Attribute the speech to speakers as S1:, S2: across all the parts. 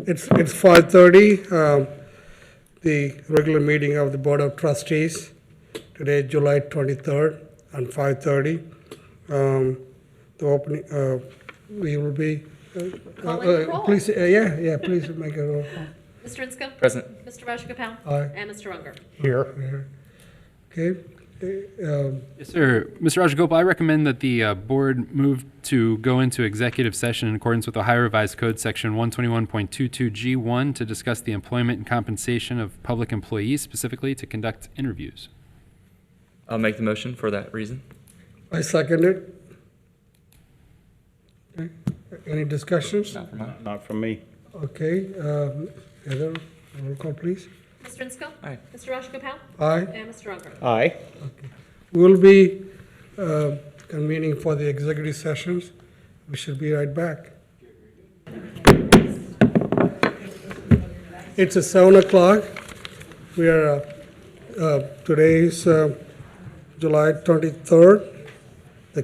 S1: It's 5:30, the regular meeting of the Board of Trustees. Today, July 23rd, and 5:30. The opening, we will be.
S2: Calling the roll.
S1: Please, please make a roll call.
S2: Mr. Inscoe?
S3: Present.
S2: Mr. Rajagopal?
S1: Aye.
S2: And Mr. Unger?
S4: Here.
S1: Okay.
S3: Yes, sir. Mr. Rajagopal, I recommend that the board move to go into executive session in accordance with Ohio Revised Code Section 121.22G1 to discuss the employment and compensation of public employees, specifically to conduct interviews.
S5: I'll make the motion for that reason.
S1: I second it. Okay. Any discussions?
S5: Not for mine.
S4: Not from me.
S1: Okay, Heather, roll call, please.
S2: Mr. Inscoe?
S5: Aye.
S2: Mr. Rajagopal?
S1: Aye.
S2: And Mr. Unger?
S4: Aye.
S1: We'll be convening for the executive sessions. We should be right back. It's 7 o'clock. We are, today is July 23rd, the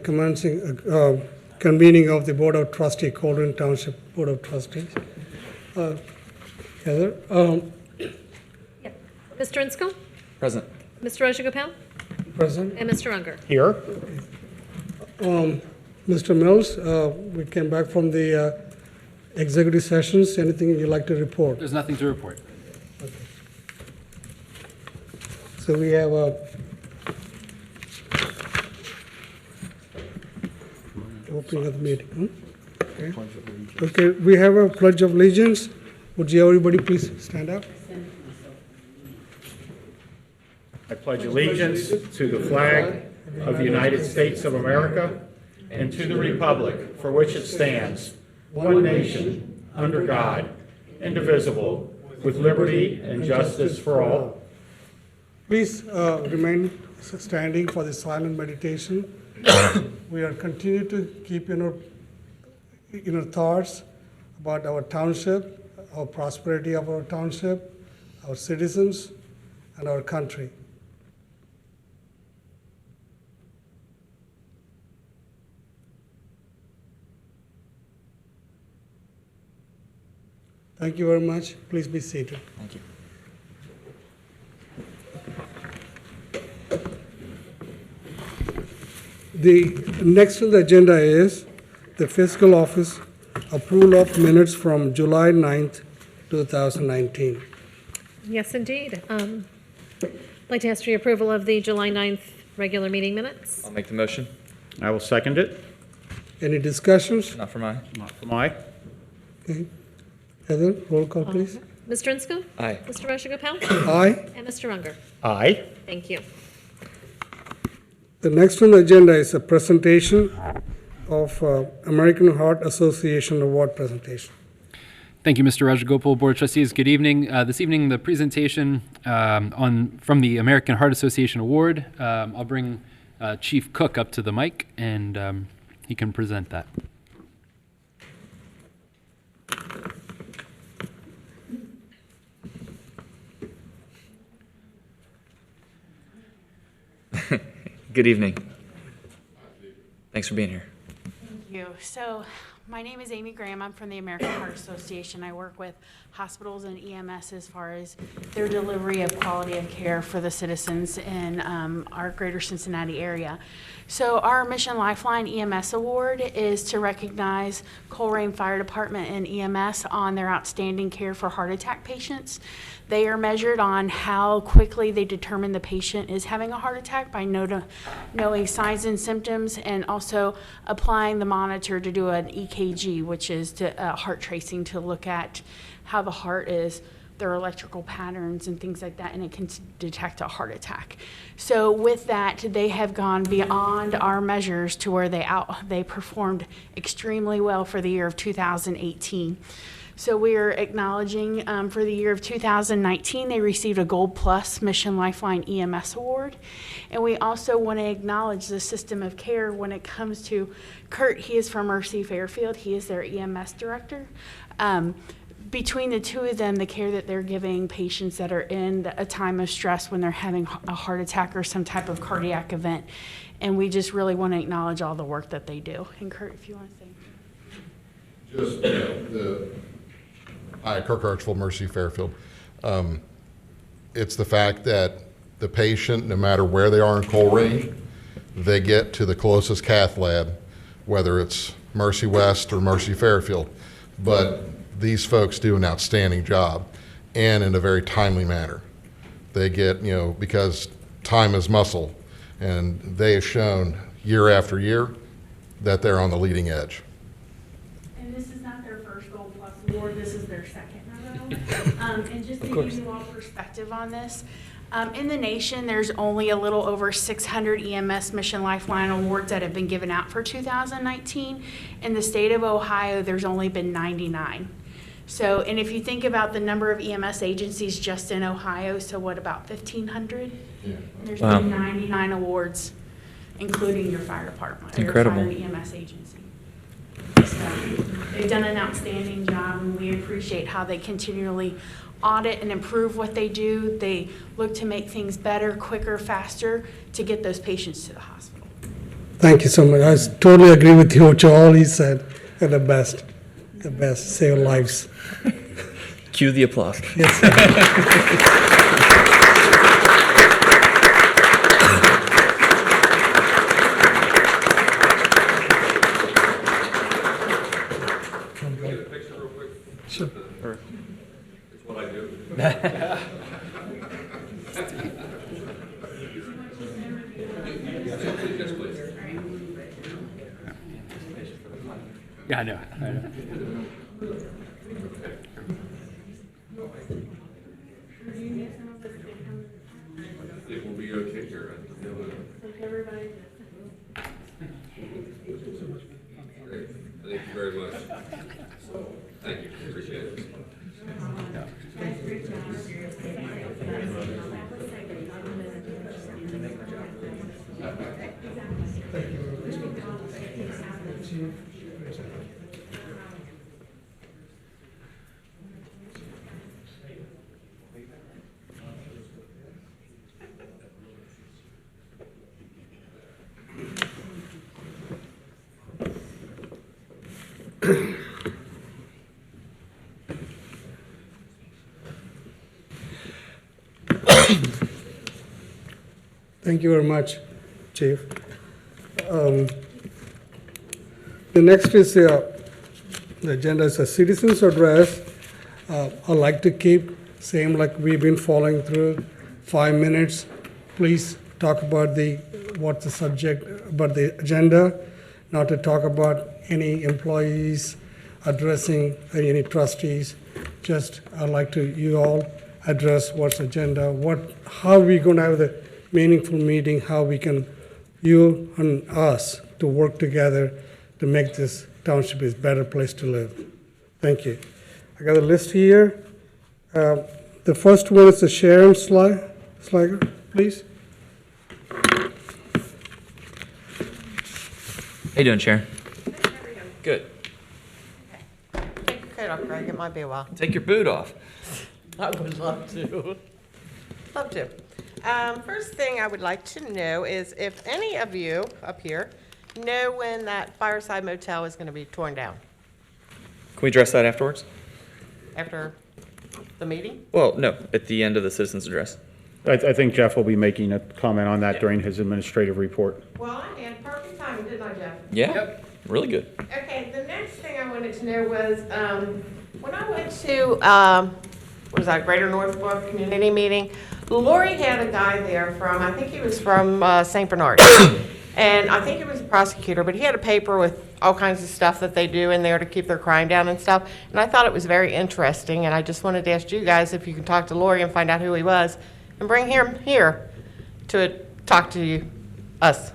S1: convening of the Board of Trustees, Colerain Township Board of Trustees. Heather?
S2: Mr. Inscoe?
S5: Present.
S2: Mr. Rajagopal?
S1: Present.
S2: And Mr. Unger?
S4: Here.
S1: Mr. Mills, we came back from the executive sessions. Anything you'd like to report?
S3: There's nothing to report.
S1: So we have opening of the meeting. Okay, we have a pledge of allegiance. Would you everybody please stand up?
S4: I pledge allegiance to the flag of the United States of America and to the republic for which it stands, one nation, under God, indivisible, with liberty and justice for all.
S1: Please remain standing for the silent meditation. We are continue to keep in our thoughts about our township, our prosperity of our township, our citizens, and our country. Thank you very much. Please be seated.
S5: Thank you.
S1: The next on the agenda is the fiscal office approval of minutes from July 9th, 2019.
S2: Yes, indeed. I'd like to ask for your approval of the July 9th regular meeting minutes.
S5: I'll make the motion.
S4: I will second it.
S1: Any discussions?
S5: Not for mine.
S4: Not from I.
S1: Okay. Heather, roll call, please.
S2: Mr. Inscoe?
S5: Aye.
S2: Mr. Rajagopal?
S1: Aye.
S2: And Mr. Unger?
S4: Aye.
S2: Thank you.
S1: The next on the agenda is a presentation of American Heart Association award presentation.
S3: Thank you, Mr. Rajagopal. Board of Trustees, good evening. This evening, the presentation from the American Heart Association Award. I'll bring Chief Cook up to the mic, and he can present that.
S5: Good evening. Thanks for being here.
S6: Thank you. So my name is Amy Graham. I'm from the American Heart Association. I work with hospitals and EMS as far as their delivery of quality of care for the citizens in our greater Cincinnati area. So our Mission Lifeline EMS Award is to recognize Colerain Fire Department and EMS on their outstanding care for heart attack patients. They are measured on how quickly they determine the patient is having a heart attack by knowing signs and symptoms, and also applying the monitor to do an EKG, which is heart tracing, to look at how the heart is, their electrical patterns and things like that, and it can detect a heart attack. So with that, they have gone beyond our measures to where they performed extremely well for the year of 2018. So we are acknowledging for the year of 2019, they received a Gold Plus Mission Lifeline EMS Award. And we also want to acknowledge the system of care when it comes to Kurt. He is from Mercy Fairfield. He is their EMS director. Between the two of them, the care that they're giving patients that are in a time of stress when they're having a heart attack or some type of cardiac event. And we just really want to acknowledge all the work that they do. And Kurt, if you want to say.
S7: Just Hi, Kirk Archfield, Mercy Fairfield. It's the fact that the patient, no matter where they are in Colerain, they get to the closest cath lab, whether it's Mercy West or Mercy Fairfield. But these folks do an outstanding job, and in a very timely manner. They get, because time is muscle, and they have shown year after year that they're on the leading edge.
S6: And this is not their first Gold Plus award, this is their second in a row. And just to give you all perspective on this, in the nation, there's only a little over 600 EMS Mission Lifeline awards that have been given out for 2019. In the state of Ohio, there's only been 99. So, and if you think about the number of EMS agencies just in Ohio, so what, about 1,500? Yeah. There's been 99 awards, including your fire department,
S5: Incredible.
S6: or your fire EMS agency. So, they've done an outstanding job, and we appreciate how they continually audit and improve what they do. They look to make things better, quicker, faster to get those patients to the hospital.
S1: Thank you so much. I totally agree with you, what all he said. They're the best, save lives.
S5: Cue the applause.
S1: Sure.
S8: It's what I do.
S3: Yeah, I know.
S8: It will be okay here. Great. Thank you very much. Thank you. Appreciate it.
S1: Thank you very much, Chief. The next is the agenda is a citizen's address. I'd like to keep same like we've been following through, 5 minutes. Please talk about what's the subject, about the agenda, not to talk about any employees addressing any trustees. Just I'd like you all address what's agenda, how we going to have the meaningful meeting, how we can, you and us, to work together to make this township a better place to live. Thank you. I got a list here. The first one is the Sharon Slager, please.
S5: How you doing, Sharon? Good.
S9: Take your coat off, Greg. It might be a while.
S5: Take your boot off.
S9: I would love to. Love to. First thing I would like to know is if any of you up here know when that Fireside Motel is going to be torn down
S5: Can we address that afterwards?
S9: after the meeting?
S5: Well, no, at the end of the citizen's address.
S4: I think Jeff will be making a comment on that during his administrative report.
S9: Well, I had perfect timing, didn't I, Jeff?
S5: Yeah, yep. Really good.
S9: Okay, the next thing I wanted to know was, when I went to, what was that, Greater Northbrook Community Meeting, Lori had a guy there from, I think he was from St. Bernard. And I think he was a prosecutor, but he had a paper with all kinds of stuff that they do in there to keep their crime down and stuff. And I thought it was very interesting, and I just wanted to ask you guys if you can talk to Lori and find out who he was, and bring him here to talk to us,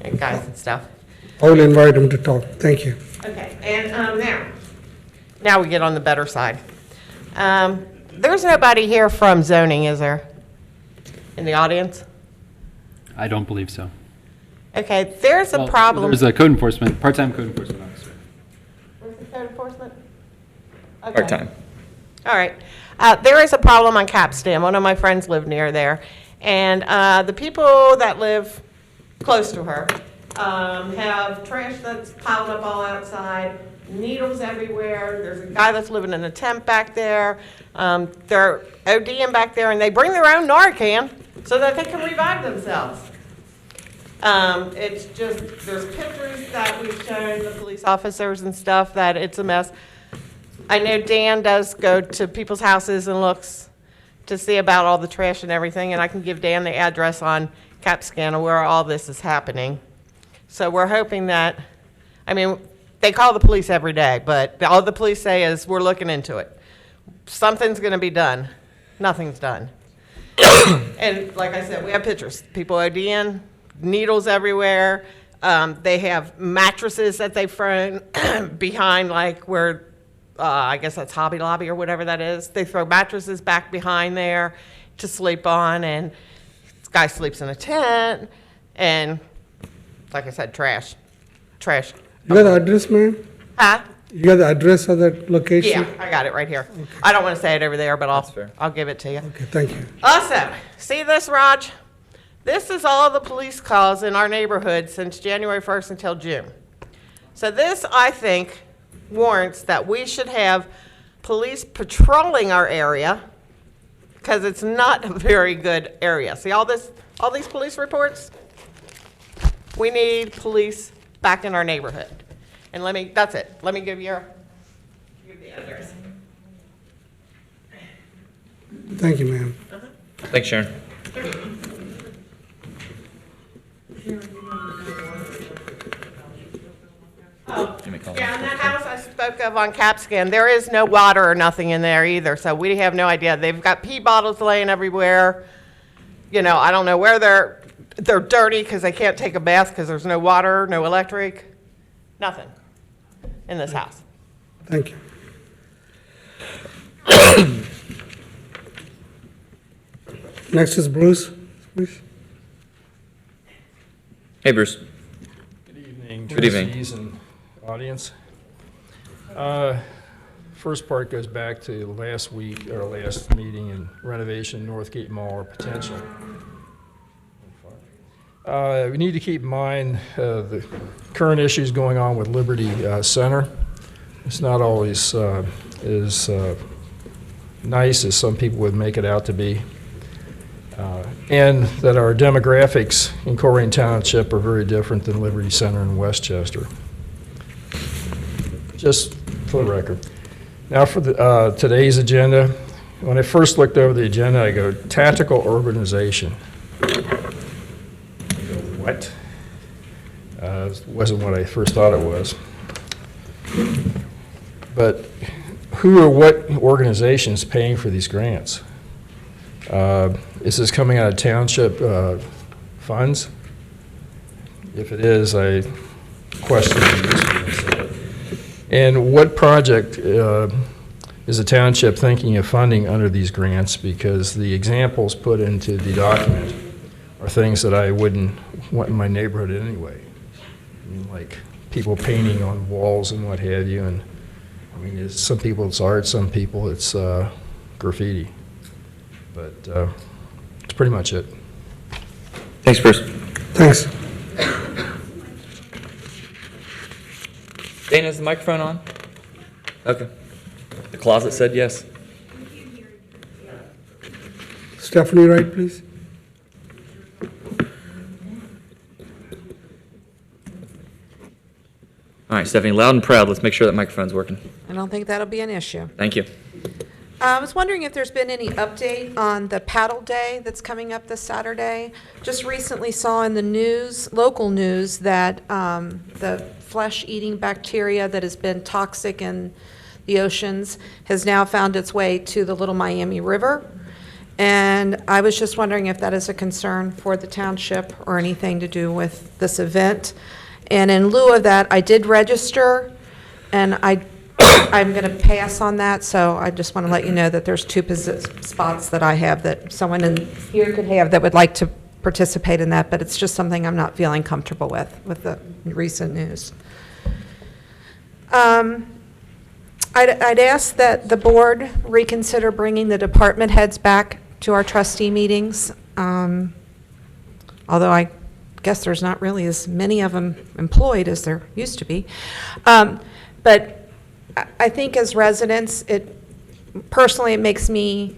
S9: and guys and stuff.
S1: I will invite him to talk. Thank you.
S9: Okay, and now we get on the better side. There's nobody here from zoning, is there, in the audience?
S3: I don't believe so.
S9: Okay, there's a
S3: Well,
S9: problem.
S3: There's a code enforcement, part-time code enforcement officer.
S9: Where's the code enforcement? Okay.
S5: Part-time.
S9: All right. There is a problem on Capstan. One of my friends live near there. And the people that live close to her have trash that's piled up all outside. needles everywhere. There's a guy that's living in a tent back there. They're ODing back there, and they bring their own Narcan so that they can revive themselves. It's just, there's pictures that we've shown the police officers and stuff that it's a mess. I know Dan does go to people's houses and looks to see about all the trash and everything, and I can give Dan the address on CapScan where all this is happening. So we're hoping that, I mean, they call the police every day, but all the police say is, we're looking into it. Something's gonna be done. Nothing's done. And like I said, we have pictures. People ODing, needles everywhere. They have mattresses that they've thrown behind, like where, I guess that's Hobby Lobby or whatever that is. They throw mattresses back behind there to sleep on, and this guy sleeps in a tent, and like I said, trash. Trash.
S1: You got the address, ma'am?
S9: Huh?
S1: You got the address of that location?
S9: Yeah, I got it right here. I don't want to say it over there, but I'll give it to you.
S1: Okay, thank you.
S9: Awesome. See this, Raj? This is all the police calls in our neighborhood since January 1st until June. So this, I think, warrants that we should have police patrolling our area, because it's not a very good area. See all these police reports? We need police back in our neighborhood. And that's it. Let me give the address.
S1: Thank you, ma'am.
S5: Thanks, Sharon.
S9: Yeah, and that house I spoke of on CapScan, there is no water or nothing in there either, so we have no idea. They've got pee bottles laying everywhere. You know, I don't know where they're dirty because they can't take a bath because there's no water, no electric, nothing in this house.
S1: Thank you. Next is Bruce, please.
S5: Hey, Bruce.
S10: Good evening,
S5: Good evening.
S10: trustees and audience. First part goes back to last week, or last meeting, in renovation Northgate Mall or potential. We need to keep in mind the current issues going on with Liberty Center. It's not always as nice as some people would make it out to be. And that our demographics in Colerain Township are very different than Liberty Center in Westchester. Just for the record. Now for today's agenda. When I first looked over the agenda, I go, tactical urbanization. I go, what? It wasn't what I first thought it was. But who or what organizations paying for these grants? Is this coming out of township funds? If it is, I question the usefulness of it. And what project is the township thinking of funding under these grants? Because the examples put into the document are things that I wouldn't want in my neighborhood anyway. I mean, like people painting on walls and what have you. And I mean, some people it's art, some people it's graffiti. But that's pretty much it.
S5: Thanks, Bruce.
S1: Thanks.
S5: Dana, is the microphone on? Okay. The closet said yes.
S1: Stephanie Wright, please.
S5: All right, Stephanie, loud and proud. Let's make sure that microphone's working.
S11: I don't think that'll be an issue.
S5: Thank you.
S11: I was wondering if there's been any update on the paddle day that's coming up this Saturday. Just recently saw in the news, local news, that the flesh-eating bacteria that has been toxic in the oceans has now found its way to the Little Miami River. And I was just wondering if that is a concern for the township or anything to do with this event. And in lieu of that, I did register, and I'm going to pass on that, so I just want to let you know that there's two spots that I have that someone in here could have that would like to participate in that, but it's just something I'm not feeling comfortable with the recent news. I'd ask that the board reconsider bringing the department heads back to our trustee meetings, although I guess there's not really as many of them employed as there used to be. But I think as residents, personally, it makes me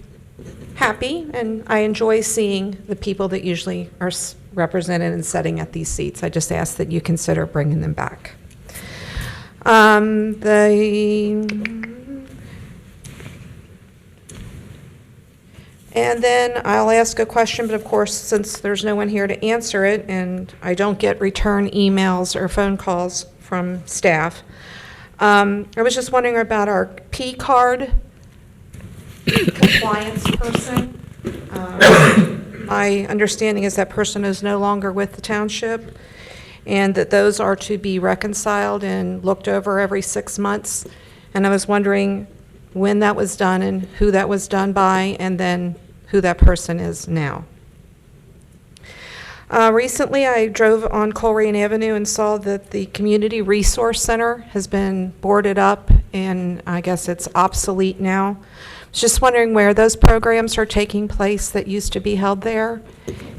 S11: happy, and I enjoy seeing the people that usually are represented and sitting at these seats. I just ask that you consider bringing them back. And then I'll ask a question, but of course, since there's no one here to answer it, and I don't get return emails or phone calls from staff, I was just wondering about our P card compliance person. My understanding is that person is no longer with the township, and that those are to be reconciled and looked over every 6 months. And I was wondering when that was done and who that was done by, and then who that person is now. Recently, I drove on Colerain Avenue and saw that the Community Resource Center has been boarded up, and I guess it's obsolete now. I was just wondering where those programs are taking place that used to be held there,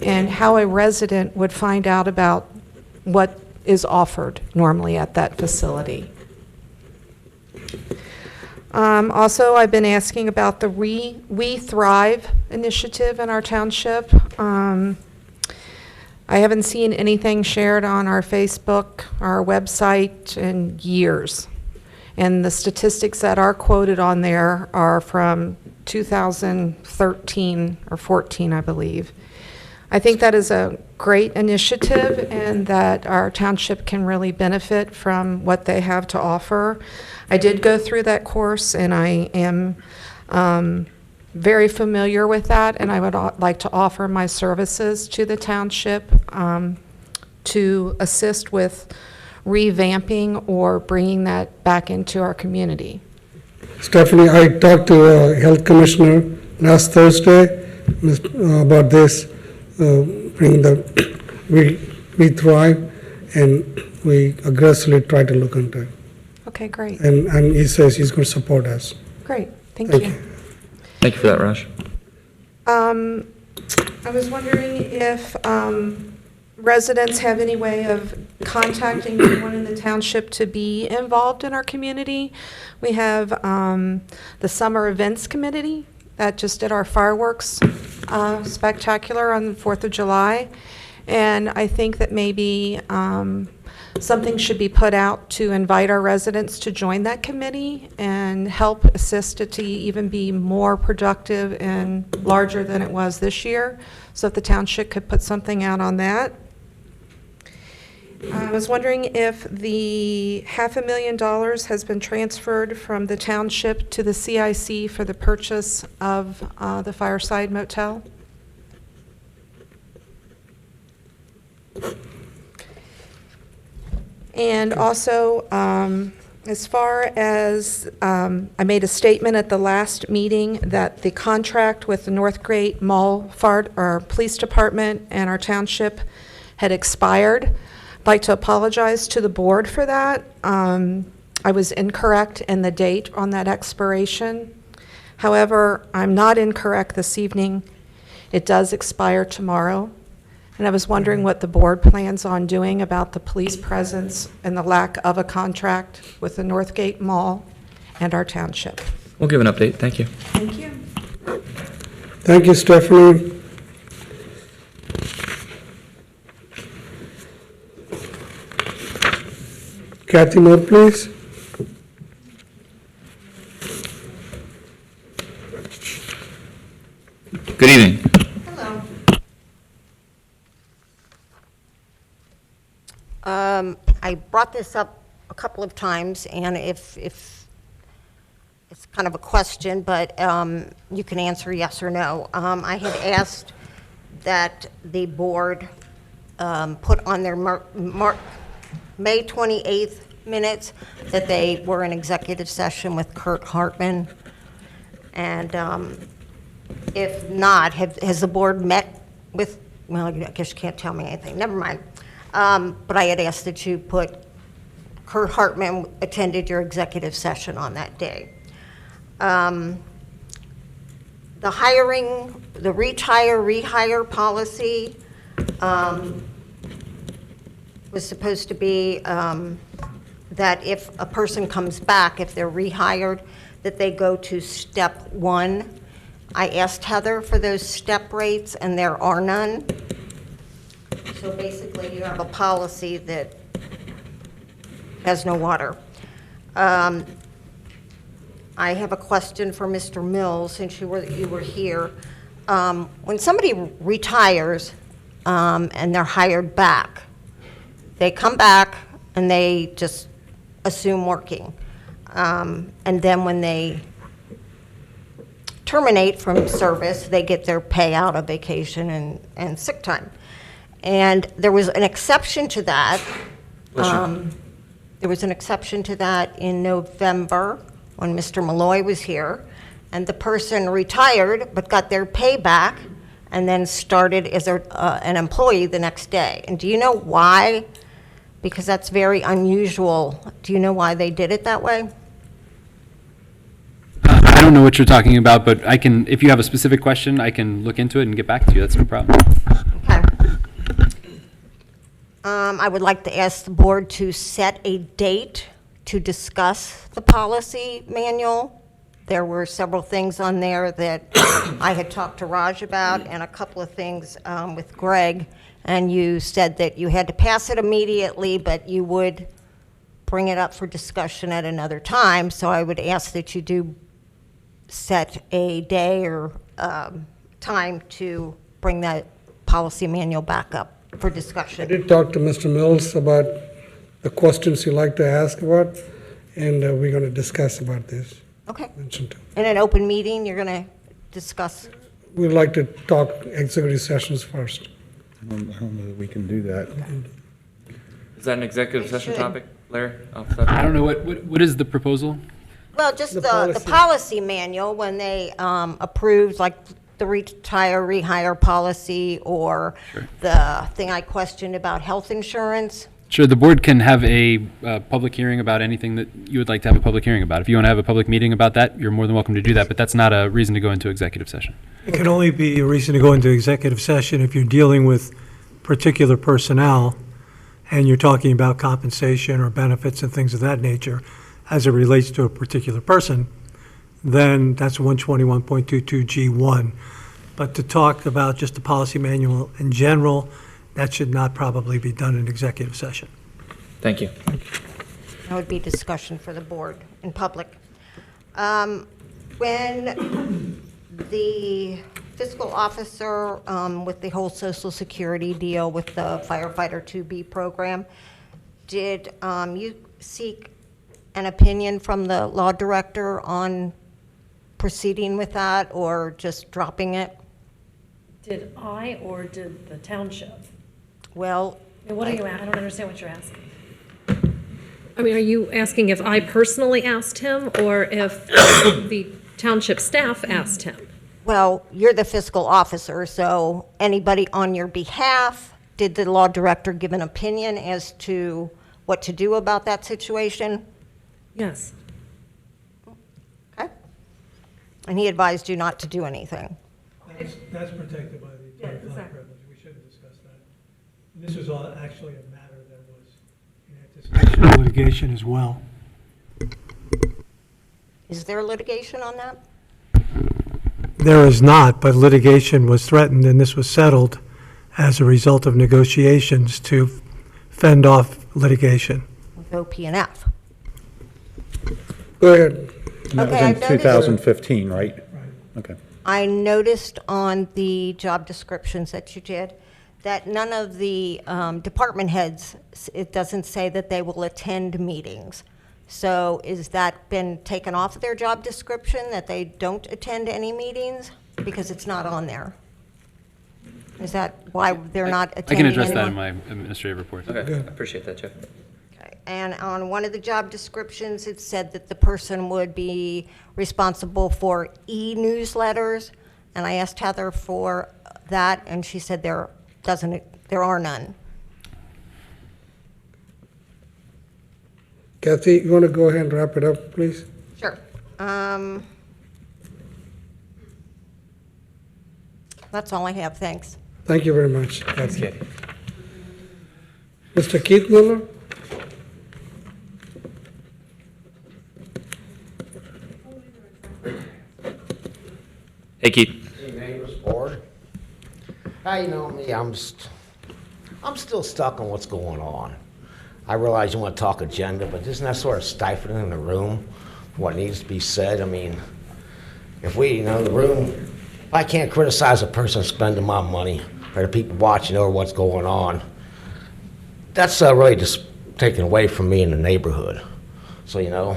S11: and how a resident would find out about what is offered normally at that facility. Also, I've been asking about the We Thrive initiative in our township. I haven't seen anything shared on our Facebook, our website in years. And the statistics that are quoted on there are from 2013 or 14, I believe. I think that is a great initiative, and that our township can really benefit from what they have to offer. I did go through that course, and I am very familiar with that, and I would like to offer my services to the township to assist with revamping or bringing that back into our community.
S1: Stephanie, I talked to Health Commissioner last Thursday about this, bringing the We Thrive, and we aggressively try to look into it.
S11: Okay, great.
S1: And he says he's going to support us.
S11: Great, thank
S1: Thank
S11: you.
S1: you.
S5: Thank you for that, Raj.
S11: I was wondering if residents have any way of contacting anyone in the township to be involved in our community. We have the Summer Events Committee that just did our fireworks spectacular on the 4th of July. And I think that maybe something should be put out to invite our residents to join that committee and help assist it to even be more productive and larger than it was this year. So if the township could put something out on that. I was wondering if the $500,000 has been transferred from the township to the CIC for the purchase of the Fireside Motel. And also, as far as, I made a statement at the last meeting that the contract with the Northgate Mall Police Department and our township had expired. I'd like to apologize to the board for that. I was incorrect in the date on that expiration. However, I'm not incorrect this evening. It does expire tomorrow. And I was wondering what the board plans on doing about the police presence and the lack of a contract with the Northgate Mall and our township.
S5: We'll give an update. Thank you.
S11: Thank you.
S1: Thank you, Stephanie. Kathy Moore, please.
S5: Good evening.
S12: Hello. I brought this up a couple of times, and if it's kind of a question, but you can answer yes or no. I had asked that the board put on their May 28th minutes that they were in executive session with Kurt Hartman, and if not, has the board met with, well, I guess you can't tell me anything, never mind. But I had asked that you put Kurt Hartman attended your executive session on that day. The hiring, the rehire policy was supposed to be that if a person comes back, if they're rehired, that they go to step 1. I asked Heather for those step rates, and there are none. So basically, you have a policy that has no water. I have a question for Mr. Mills, since you were here. When somebody retires and they're hired back, they come back and they just assume working. And then when they terminate from service, they get their payout of vacation and sick time. And there was an exception to that. There was an exception to that in November when Mr. Malloy was here, and the person retired but got their pay back and then started as an employee the next day. And do you know why? Because that's very unusual. Do you know why they did it that way?
S3: I don't know what you're talking about, but I can, if you have a specific question, I can look into it and get back to you. That's no problem.
S12: Okay. I would like to ask the board to set a date to discuss the policy manual. There were several things on there that I had talked to Raj about, and a couple of things with Greg, and you said that you had to pass it immediately, but you would bring it up for discussion at another time. So I would ask that you do set a day or time to bring that policy manual back up for
S1: I
S12: discussion.
S1: did talk to Mr. Mills about the questions you like to ask about, and we're going to discuss about this.
S12: Okay.
S1: Mentioned.
S12: In an open meeting, you're going to discuss?
S1: We'd like to talk executive sessions first.
S4: I don't know that we can do that.
S5: Is that an executive
S12: It
S5: session
S12: should.
S5: topic, Larry? Off the top?
S3: I don't know, what is the proposal?
S12: Well, just
S1: The
S12: the
S1: policy.
S12: policy manual, when they approved, like, the retire, rehire policy, or the thing I questioned about health insurance.
S3: Sure, the board can have a public hearing about anything that you would like to have a public hearing about. If you want to have a public meeting about that, you're more than welcome to do that, but that's not a reason to go into executive session.
S13: It can only be a reason to go into executive session if you're dealing with particular personnel and you're talking about compensation or benefits and things of that nature as it relates to a particular person, then that's 121.22G1. But to talk about just the policy manual in general, that should not probably be done in executive session.
S5: Thank you.
S12: That would be discussion for the board in public. When the fiscal officer with the whole Social Security deal with the firefighter 2B program, did you seek an opinion from the law director on proceeding with that or just dropping it?
S2: Did I or did the township?
S12: Well,
S2: I mean, what are you, I don't understand what you're asking. I mean, are you asking if I personally asked him or if the township staff asked him?
S12: well, you're the fiscal officer, so anybody on your behalf, did the law director give an opinion as to what to do about that situation?
S2: Yes.
S12: Okay. And he advised you not to do anything?
S13: That's protected by the attorney-client privilege. We shouldn't discuss that. And this was all actually a matter that was in anticipation of litigation as well.
S12: Is there litigation on that?
S13: There is not, but litigation was threatened, and this was settled as a result of negotiations to fend off litigation.
S12: With OP&F?
S1: Go ahead.
S4: And that
S12: Okay, I
S4: was in
S12: noticed-
S4: 2015, right? Okay.
S12: I noticed on the job descriptions that you did that none of the department heads, it doesn't say that they will attend meetings. So is that been taken off their job description, that they don't attend any meetings? Because it's not on there. Is that why they're not
S3: I
S12: attending
S3: can address that
S12: anymore?
S3: in my administrative report.
S5: Okay, I appreciate that, Jeff.
S12: Okay. And on one of the job descriptions, it said that the person would be responsible for e-newsletters, and I asked Heather for that, and she said there are none.
S1: Kathy, you want to go ahead and wrap it up, please?
S12: Sure. That's all I have, thanks.
S1: Thank you very much,
S5: Thanks,
S1: Kathy.
S5: Katie.
S1: Mr. Keith Miller?
S5: Hey, Keith.
S14: Hey, neighbors, board. How you know me? I'm still stuck on what's going on. I realize you want to talk agenda, but isn't that sort of stifling in the room what needs to be said? I mean, if we, the room, if I can't criticize a person spending my money or the people watching over what's going on, that's really just taken away from me in the neighborhood. So,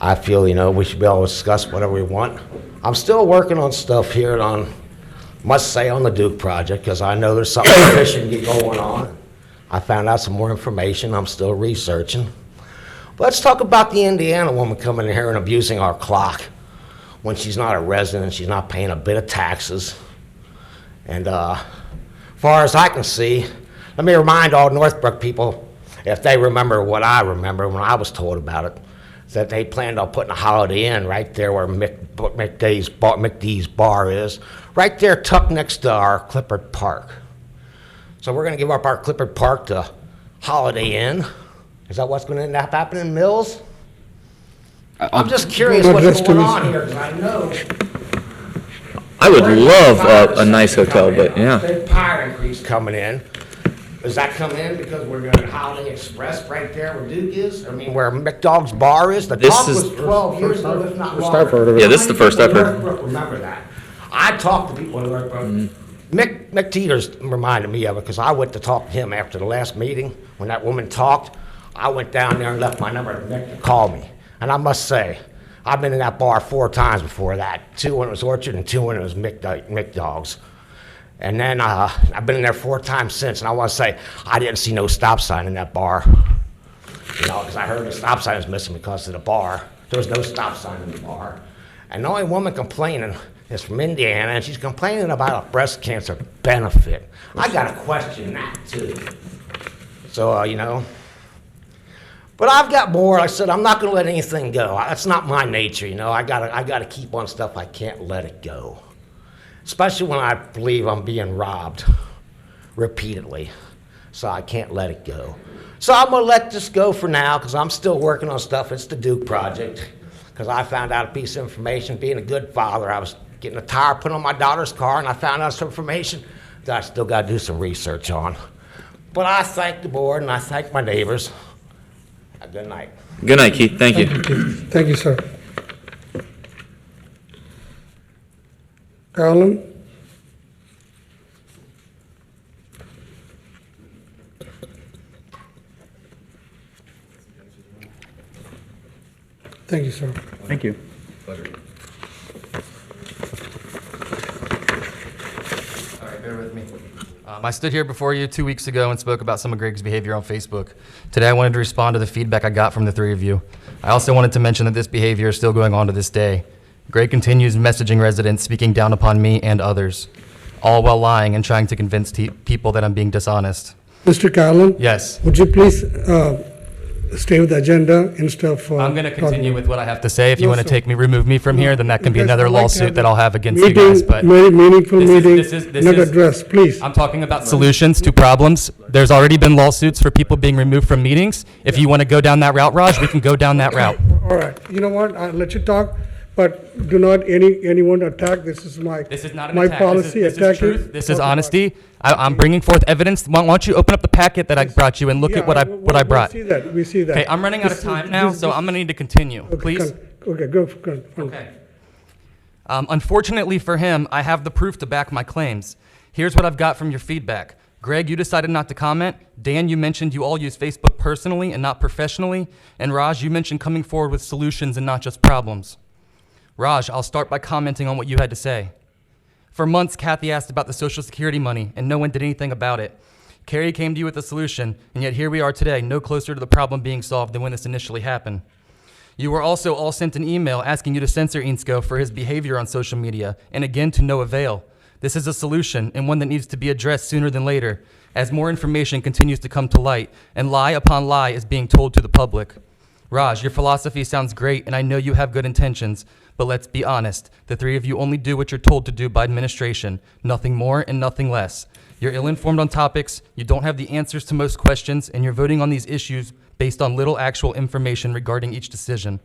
S14: I feel, we should be able to discuss whatever we want. I'm still working on stuff here must say on the Duke project, because I know there's something fishy going on. I found out some more information. I'm still researching. But let's talk about the Indiana woman coming in here and abusing our clock when she's not a resident, she's not paying a bit of taxes. And far as I can see, let me remind all Northbrook people, if they remember what I remember when I was told about it, that they planned on putting a Holiday Inn right there where McDee's bar is, right there tucked next to our Clifford Park. So we're going to give up our Clifford Park to Holiday Inn. Is that what's going to end up happening in Mills? I'm just curious what's going on here, because I know.
S5: I would love a nice hotel, but yeah.
S14: Big power increase coming in. Does that come in because we're going to Holiday Express right there where Duke is? I mean, where McDog's bar is? The talk was 12 years ago, if not longer.
S5: Yeah, this is the first I've heard.
S14: Remember that. I talked to people in Northbrook. Mick Teeters reminded me of it because I went to talk to him after the last meeting. When that woman talked, I went down there and left my number to Mick to call me. And I must say, I've been in that bar 4 times before that. 2 when it was Orchard and 2 when it was McDog's. And then I've been in there 4 times since, and I want to say I didn't see no stop sign in that bar. Because I heard the stop sign was missing because of the bar. There was no stop sign in the bar. And the only woman complaining is from Indiana, and she's complaining about a breast cancer benefit. I got to question that, too. So, But I've got more. Like I said, I'm not going to let anything go. That's not my nature, I got to keep on stuff. I can't let it go. Especially when I believe I'm being robbed repeatedly. So I can't let it go. So I'm going to let this go for now because I'm still working on stuff. It's the Duke project. Because I found out a piece of information. Being a good father, I was getting a tire put on my daughter's car, and I found out some information that I still got to do some research on. But I thank the board, and I thank my neighbors. Good night.
S5: Good night, Keith. Thank you.
S1: Thank you, sir. Carolyn? Thank you, sir.
S4: Thank you.
S8: Pleasure.
S15: All right, bear with me. I stood here before you 2 weeks ago and spoke about some of Greg's behavior on Facebook. Today I wanted to respond to the feedback I got from the 3 of you. I also wanted to mention that this behavior is still going on to this day. Greg continues messaging residents, speaking down upon me and others, all while lying and trying to convince people that I'm being dishonest.
S1: Mr. Carlin?
S15: Yes.
S1: Would you please stay with the agenda instead of...
S15: I'm going to continue with what I have to say. If you
S1: No,
S15: want to
S1: sir.
S15: remove me from here, then that can be
S1: Because
S15: another
S1: I'd like to
S15: lawsuit
S1: have
S15: that
S1: the
S15: I'll have against you
S1: meeting,
S15: guys. But
S1: very meaningful meeting,
S15: this
S1: not address, please.
S15: I'm talking about solutions to problems. There's already been lawsuits for people being removed from meetings. If you want to go down that route, Raj, we can go down that route.
S1: All right, you know what, I'll let you talk, but do not anyone attack, this is my...
S15: This is not an
S1: my
S15: attack.
S1: policy,
S15: This is
S1: attacking...
S15: truth. This is honesty. I'm bringing forth evidence. Why don't you open up the packet that I brought you and look at what I brought?
S1: We see that.
S15: Okay, I'm running out of time now, so I'm going to need to continue, please.
S1: Okay, go.
S15: Okay. Unfortunately for him, I have the proof to back my claims. Here's what I've got from your feedback. Greg, you decided not to comment. Dan, you mentioned you all use Facebook personally and not professionally. And Raj, you mentioned coming forward with solutions and not just problems. Raj, I'll start by commenting on what you had to say. For months, Kathy asked about the Social Security money, and no one did anything about it. Carrie came to you with a solution, and yet here we are today, no closer to the problem being solved than when this initially happened. You were also all sent an email asking you to censor Insko for his behavior on social media, and again to no avail. This is a solution, and one that needs to be addressed sooner than later, as more information continues to come to light, and lie upon lie is being told to the public. Raj, your philosophy sounds great, and I know you have good intentions, but let's be honest, the 3 of you only do what you're told to do by administration, nothing more and nothing less. You're ill-informed on topics, you don't have the answers to most questions, and you're voting on these issues based on little actual information regarding each decision.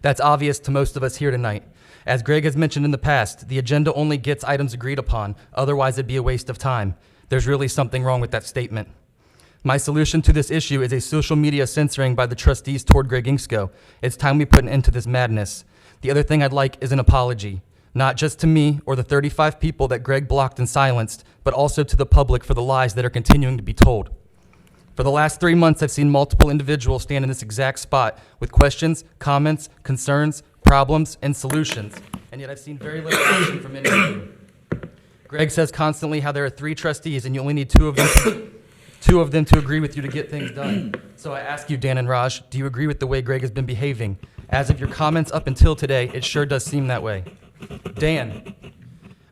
S15: That's obvious to most of us here tonight. As Greg has mentioned in the past, the agenda only gets items agreed upon, otherwise it'd be a waste of time. There's really something wrong with that statement. My solution to this issue is a social media censoring by the trustees toward Greg Inksko. It's time we put an end to this madness. The other thing I'd like is an apology, not just to me or the 35 people that Greg blocked and silenced, but also to the public for the lies that are continuing to be told. For the last 3 months, I've seen multiple individuals stand in this exact spot with questions, comments, concerns, problems, and solutions, and yet I've seen very little action from any of you. Greg says constantly how there are 3 trustees and you only need two of them to agree with you to get things done. So I ask you, Dan and Raj, do you agree with the way Greg has been behaving? As of your comments up until today, it sure does seem that way. Dan,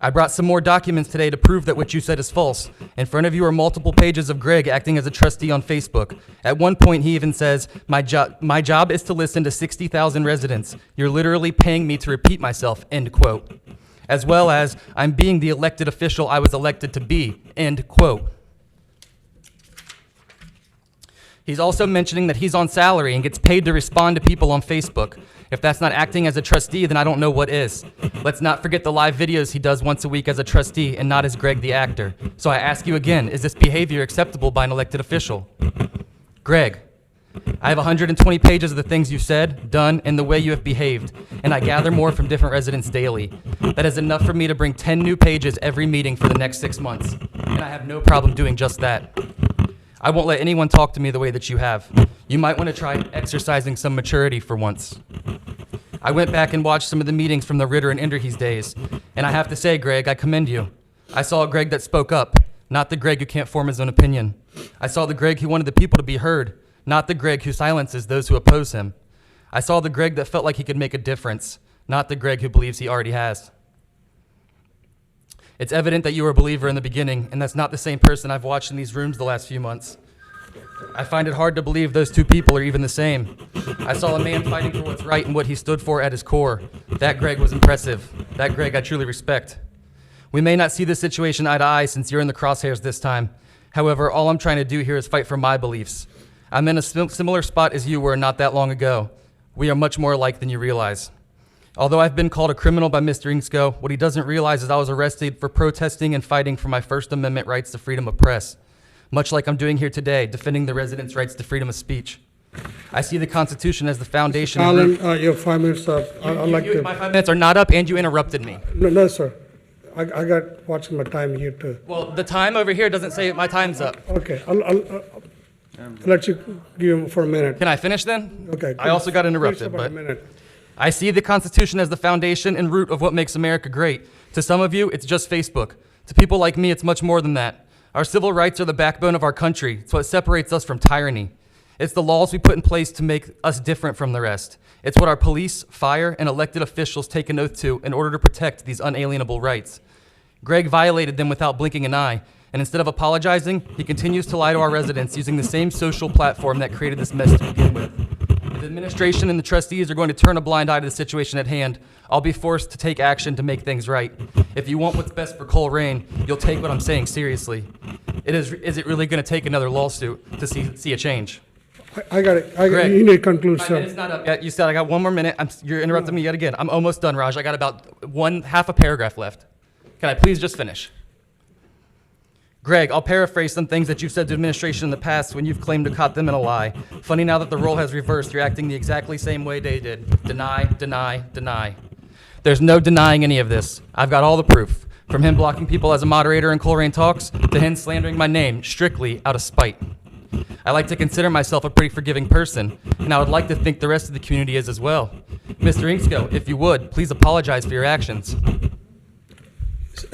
S15: I brought some more documents today to prove that what you said is false. In front of you are multiple pages of Greg acting as a trustee on Facebook. At one point, he even says, my job is to listen to 60,000 residents. You're literally paying me to repeat myself, end quote. As well as, I'm being the elected official I was elected to be, end quote. He's also mentioning that he's on salary and gets paid to respond to people on Facebook. If that's not acting as a trustee, then I don't know what is. Let's not forget the live videos he does once a week as a trustee and not as Greg the actor. So I ask you again, is this behavior acceptable by an elected official? Greg, I have 120 pages of the things you've said, done, and the way you have behaved, and I gather more from different residents daily. That is enough for me to bring 10 new pages every meeting for the next 6 months, and I have no problem doing just that. I won't let anyone talk to me the way that you have. You might want to try exercising some maturity for once. I went back and watched some of the meetings from the Ritter and Enderhees days, and I have to say, Greg, I commend you. I saw a Greg that spoke up, not the Greg who can't form his own opinion. I saw the Greg who wanted the people to be heard, not the Greg who silences those who oppose him. I saw the Greg that felt like he could make a difference, not the Greg who believes he already has. It's evident that you were a believer in the beginning, and that's not the same person I've watched in these rooms the last few months. I find it hard to believe those two people are even the same. I saw a man fighting for what's right and what he stood for at his core. That Greg was impressive. That Greg I truly respect. We may not see this situation eye to eye since you're in the crosshairs this time. However, all I'm trying to do here is fight for my beliefs. I'm in a similar spot as you were not that long ago. We are much more alike than you realize. Although I've been called a criminal by Mr. Inksko, what he doesn't realize is I was arrested for protesting and fighting for my First Amendment rights to freedom of press, much like I'm doing here today, defending the residents' rights to freedom of speech. I see the Constitution as the foundation.
S1: Alan, your 5 minutes up. I'd like to.
S15: My 5 minutes are not up, and you interrupted me.
S1: No, sir. I got watching my time here too.
S15: Well, the time over here doesn't say my time's up.
S1: Okay, I'll let you give him for a minute.
S15: Can I finish then?
S1: Okay.
S15: I also got interrupted, but I see the Constitution as the foundation and root of what makes America great. To some of you, it's just Facebook. To people like me, it's much more than that. Our civil rights are the backbone of our country. It's what separates us from tyranny. It's the laws we put in place to make us different from the rest. It's what our police, fire, and elected officials take an oath to in order to protect these unalienable rights. Greg violated them without blinking an eye, and instead of apologizing, he continues to lie to our residents using the same social platform that created this mess to begin with. If the administration and the trustees are going to turn a blind eye to the situation at hand, I'll be forced to take action to make things right. If you want what's best for Colerain, you'll take what I'm saying seriously. Is it really going to take another lawsuit to see a change?
S1: I got it.
S15: Greg,
S1: you need to conclude,
S15: my
S1: sir.
S15: minute's not up yet. You said I got 1 more minute. You're interrupting me yet again. I'm almost done, Raj. I got about half a paragraph left. Can I please just finish? Greg, I'll paraphrase some things that you've said to administration in the past when you've claimed to caught them in a lie. Funny now that the role has reversed, you're acting the exactly same way they did. Deny, deny, deny. There's no denying any of this. I've got all the proof. From him blocking people as a moderator in Colerain Talks, to him slandering my name strictly out of spite. I like to consider myself a pretty forgiving person, and I would like to think the rest of the community is as well. Mr. Inksko, if you would, please apologize for your actions.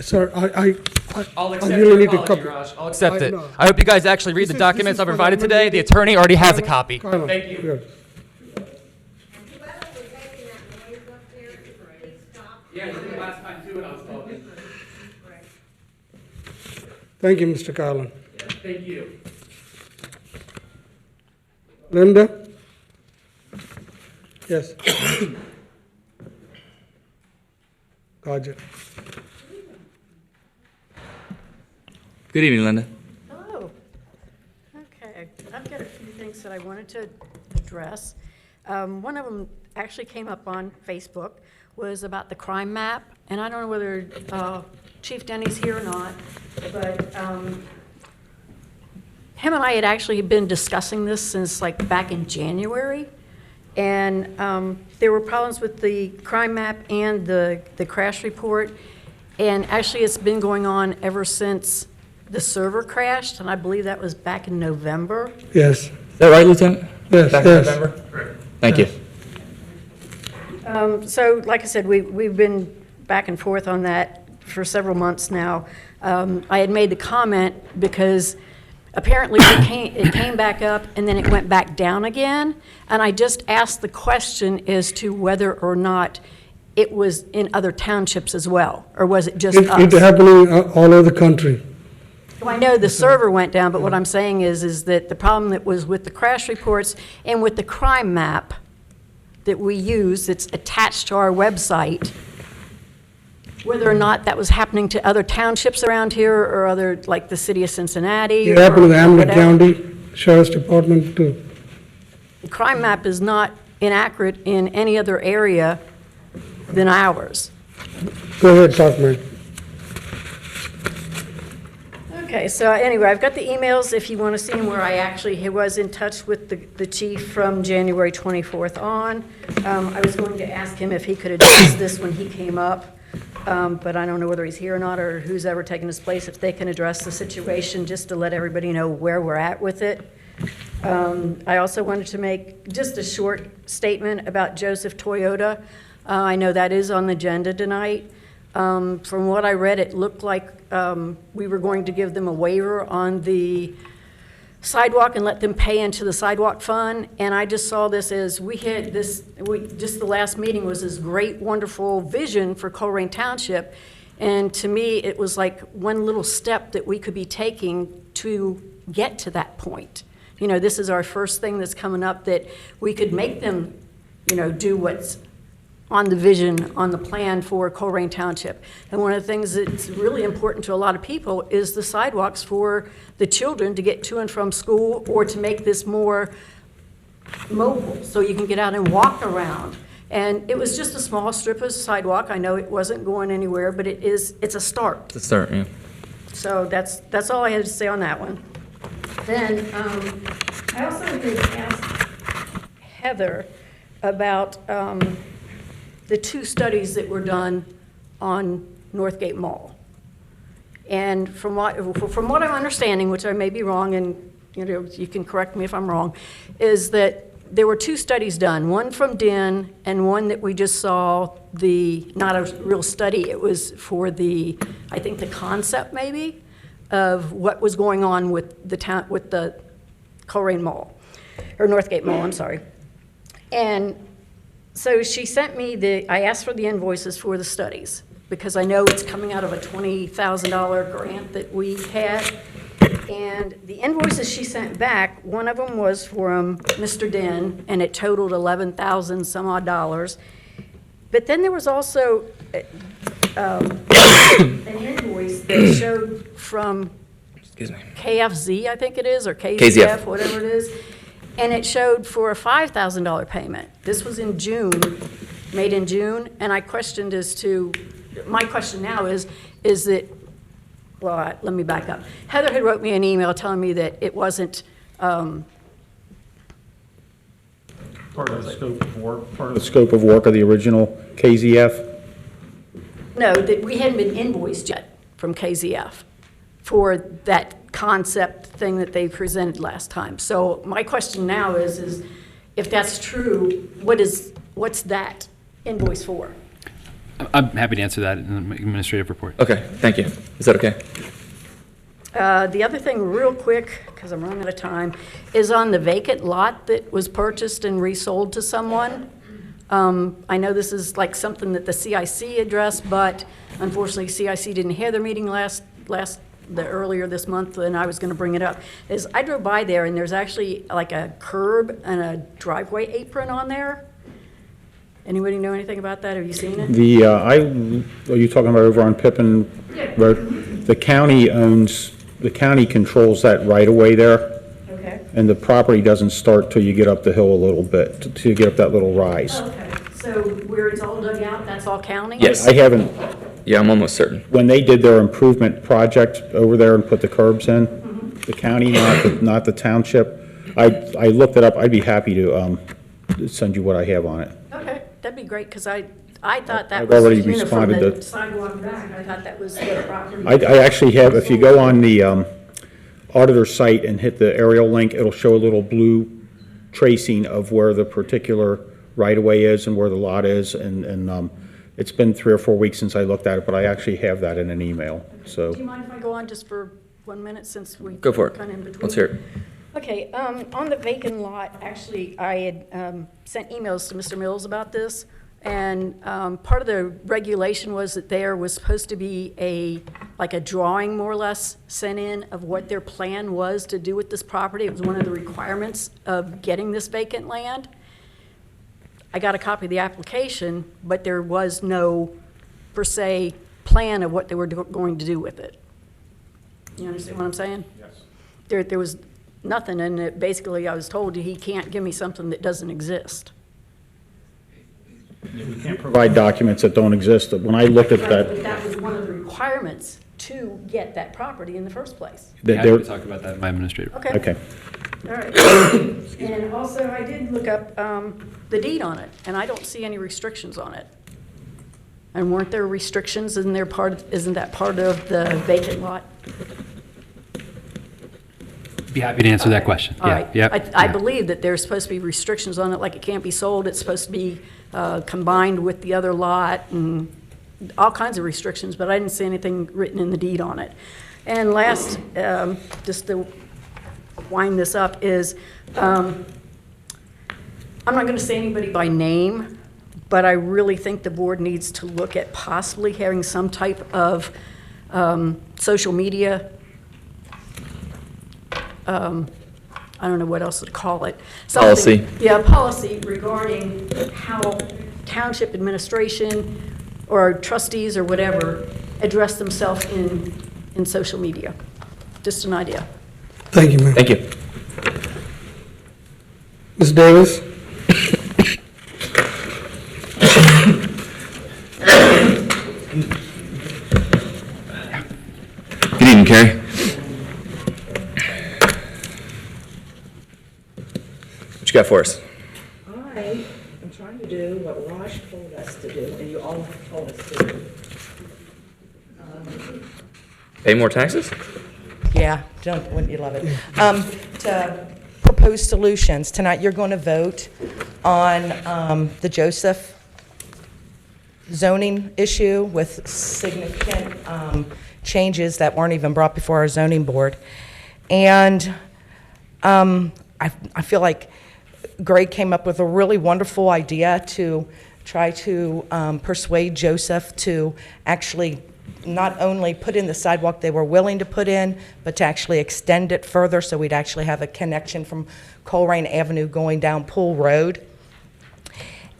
S1: Sir,
S15: I'll
S1: I
S15: accept
S1: really
S15: your
S1: need to
S15: apology,
S1: copy.
S15: Raj. I'll accept it.
S1: No.
S15: I hope you guys actually read the documents I've provided today. The attorney already has a copy.
S1: Carlo,
S15: Thank you.
S1: good.
S15: Yeah, you did it last time too when I was talking.
S1: Thank you, Mr. Carlin.
S15: Thank you.
S1: Linda? Yes. Gotcha.
S5: Good evening, Linda.
S16: Hello. Okay, I've got a few things that I wanted to address. One of them actually came up on Facebook was about the crime map, and I don't know whether Chief Denny's here or not, but him and I had actually been discussing this since like back in January, and there were problems with the crime map and the crash report, and actually it's been going on ever since the server crashed, and I believe that was back in November.
S1: Yes.
S5: Is that right, Lieutenant?
S1: Yes,
S5: Back
S1: yes.
S5: in November? Thank you.
S16: So, like I said, we've been back and forth on that for several months now. I had made the comment because apparently it came back up and then it went back down again. And I just asked the question as to whether or not it was in other townships as well, or was it just us?
S1: It's happening all over the country.
S16: Well, I know the server went down, but what I'm saying is that the problem that was with the crash reports and with the crime map that we use that's attached to our website, whether or not that was happening to other townships around here or other, like the city of Cincinnati.
S1: It happened to the Hamlet
S16: whatever.
S1: County Sheriff's Department too.
S16: The crime map is not inaccurate in any other area than ours.
S1: Go ahead, talk, man.
S16: Okay, so anyway, I've got the emails if you want to see them where I actually was in touch with the chief from January 24th on. I was going to ask him if he could address this when he came up, but I don't know whether he's here or not or who's ever taken his place, if they can address the situation just to let everybody know where we're at with it. I also wanted to make just a short statement about Joseph Toyota. I know that is on the agenda tonight. From what I read, it looked like we were going to give them a waiver on the sidewalk and let them pay into the sidewalk fund. And I just saw this as just the last meeting was this great, wonderful vision for Colerain Township. And to me, it was like one little step that we could be taking to get to that point. You know, this is our first thing that's coming up that we could make them, you know, do what's on the vision, on the plan for Colerain Township. And one of the things that's really important to a lot of people is the sidewalks for the children to get to and from school or to make this more mobile so you can get out and walk around. And it was just a small strip of sidewalk. I know it wasn't going anywhere, but it's a start.
S5: It's a start, yeah.
S16: So that's all I had to say on that one. Then I also did ask Heather about the two studies that were done on Northgate Mall. And from what I'm understanding, which I may be wrong, and you can correct me if I'm wrong, is that there were two studies done, one from DIN and one that we just saw, not a real study, it was for I think the concept maybe, of what was going on with the Colerain Mall, or Northgate Mall, I'm sorry. And so she sent me I asked for the invoices for the studies, because I know it's coming out of a $20,000 grant that we had. And the invoices she sent back, one of them was from Mr. Den, and it totaled $11,000 some odd dollars. But then there was also an invoice that showed from KFZ, I think it is, or KZF, whatever it is. And it showed for a $5,000 payment. This was in June, made in June, and I questioned my question now is that, well, let me back up. Heather had wrote me an email telling me that it wasn't
S4: part of the scope of work of the original KZF.
S16: No, that we hadn't been invoiced yet from KZF for that concept thing that they presented last time. So my question now is if that's true, what's that invoice for?
S3: I'm happy to answer that in the administrative report.
S5: Okay, thank you. Is that okay?
S16: The other thing, real quick, because I'm running out of time, is on the vacant lot that was purchased and resold to someone. I know this is like something that the CIC addressed, but unfortunately CIC didn't have their meeting earlier this month, and I was going to bring it up. Is I drove by there and there's actually like a curb and a driveway apron on there. Anybody know anything about that? Have you seen it?
S4: Are you talking about over on Pippin Road? The county controls that right away there.
S16: Okay.
S4: and the property doesn't start till you get up the hill a little bit, till you get up that little rise.
S16: Okay, so where it's all dug out, that's all county?
S5: Yes.
S4: I haven't,
S5: Yeah, I'm almost certain.
S4: when they did their improvement project over there and put the curbs in, the county, not the township, I looked it up. I'd be happy to send you what I have on it.
S16: Okay, that'd be great, because I thought that
S4: I've
S16: was,
S4: already
S16: from
S4: responded
S16: the
S4: to-
S16: sidewalk back, I thought that was the property.
S4: I actually have, if you go on the auditor site and hit the aerial link, it'll show a little blue tracing of where the particular right-of-way is and where the lot is, and it's been 3 or 4 weeks since I looked at it, but I actually have that in an email, so.
S16: Do you mind if I go on just for 1 minute, since we?
S5: Go for it.
S16: Kind of in between?
S5: Let's hear it.
S16: Okay, on the vacant lot, actually, I had sent emails to Mr. Mills about this, and part of the regulation was that there was supposed to be like a drawing, more or less, sent in of what their plan was to do with this property. It was one of the requirements of getting this vacant land. I got a copy of the application, but there was no, per se, plan of what they were going to do with it. You understand what I'm saying? Yes. There was nothing, and it basically I was told he can't give me something that doesn't exist.
S4: We can't provide documents that don't exist. When I looked at
S16: But
S4: that,
S16: that was one of the requirements to get that property in the first place.
S3: Happy to talk about that in my administrative.
S16: Okay.
S4: Okay.
S16: All right. And also, I did look up the deed on it, and I don't see any restrictions on it. And weren't there restrictions? Isn't that part of the vacant lot?
S3: Be happy to answer that question.
S16: All
S3: Yeah,
S16: right.
S3: yep.
S16: I believe that there's supposed to be restrictions on it, like it can't be sold, it's supposed to be combined with the other lot, and all kinds of restrictions, but I didn't see anything written in the deed on it. And last, just to wind this up, is I'm not going to say anybody by name, but I really think the board needs to look at possibly having some type of social media, I don't know what else to call it. Something-
S5: Policy.
S16: Yeah, policy regarding how township administration or trustees or whatever address themselves in social media. Just an idea.
S1: Thank you, ma'am.
S5: Thank you.
S1: Ms. Davis?
S5: Good evening, Carrie. What you got for us?
S17: I am trying to do what Raj told us to do, and you all have told us to do.
S5: Pay more taxes?
S17: Yeah, wouldn't you love it? To propose solutions. Tonight, you're going to vote on the Joseph zoning issue with significant changes that weren't even brought before our zoning board. And I feel like Greg came up with a really wonderful idea to try to persuade Joseph to actually not only put in the sidewalk they were willing to put in, but to actually extend it further so we'd actually have a connection from Colerain Avenue going down Pool Road.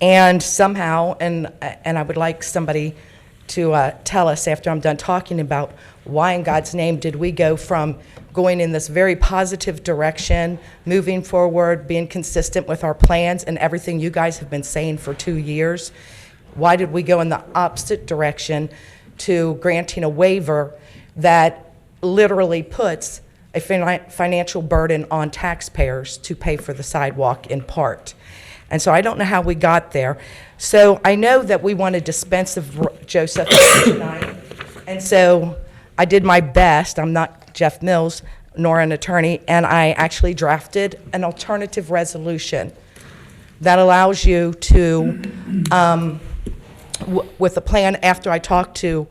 S17: And somehow, and I would like somebody to tell us after I'm done talking about why in God's name did we go from going in this very positive direction, moving forward, being consistent with our plans and everything you guys have been saying for 2 years. Why did we go in the opposite direction to granting a waiver that literally puts a financial burden on taxpayers to pay for the sidewalk in part? And so I don't know how we got there. So I know that we want to dispense of Joseph tonight. And so I did my best. I'm not Jeff Mills, nor an attorney, and I actually drafted an alternative resolution that allows you to, with a plan after I talked to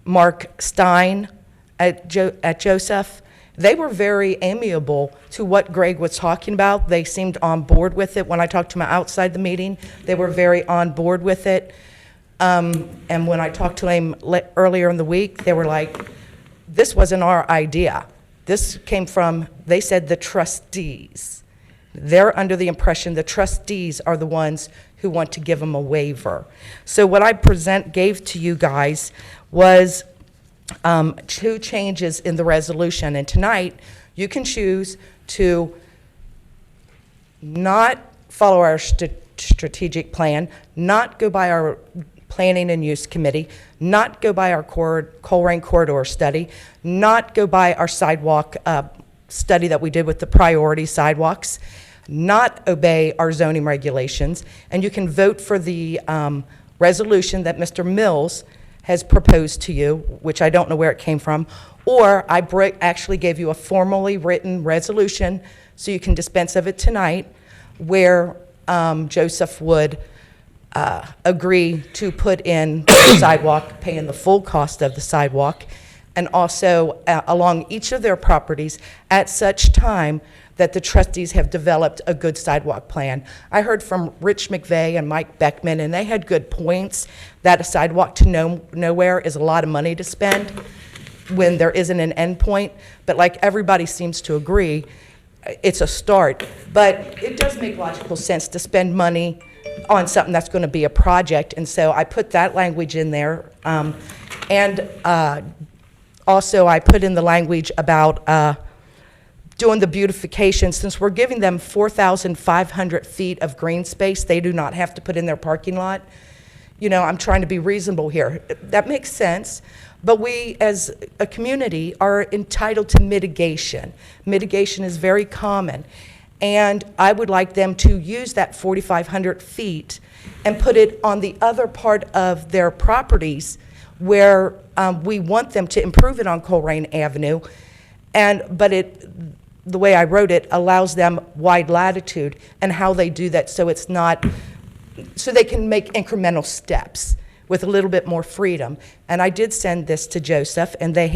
S17: Mark Stein at Joseph, they were very amiable to what Greg was talking about. They seemed on board with it. When I talked to them outside the meeting, they were very on board with it. And when I talked to them earlier in the week, they were like, this wasn't our idea. This came from, they said, the trustees. They're under the impression the trustees are the ones who want to give them a waiver. So what I gave to you guys was 2 changes in the resolution. And tonight, you can choose to not follow our strategic plan, not go by our planning and use committee, not go by our Colerain corridor study, not go by our sidewalk study that we did with the priority sidewalks, not obey our zoning regulations, and you can vote for the resolution that Mr. Mills has proposed to you, which I don't know where it came from, or I actually gave you a formally written resolution so you can dispense of it tonight, where Joseph would agree to put in the sidewalk, paying the full cost of the sidewalk, and also along each of their properties at such time that the trustees have developed a good sidewalk plan. I heard from Rich McVeigh and Mike Beckman, and they had good points that a sidewalk to nowhere is a lot of money to spend when there isn't an end point. But like everybody seems to agree, it's a start. But it does make logical sense to spend money on something that's going to be a project. And so I put that language in there. Also, I put in the language about doing the beautification. Since we're giving them 4,500 feet of green space, they do not have to put in their parking lot. You know, I'm trying to be reasonable here. That makes sense. But we, as a community, are entitled to mitigation. Mitigation is very common. And I would like them to use that 4,500 feet and put it on the other part of their properties where we want them to improve it on Colerain Avenue. But the way I wrote it allows them wide latitude and how they do that, so it's not, so they can make incremental steps with a little bit more freedom. And I did send this to Joseph, and they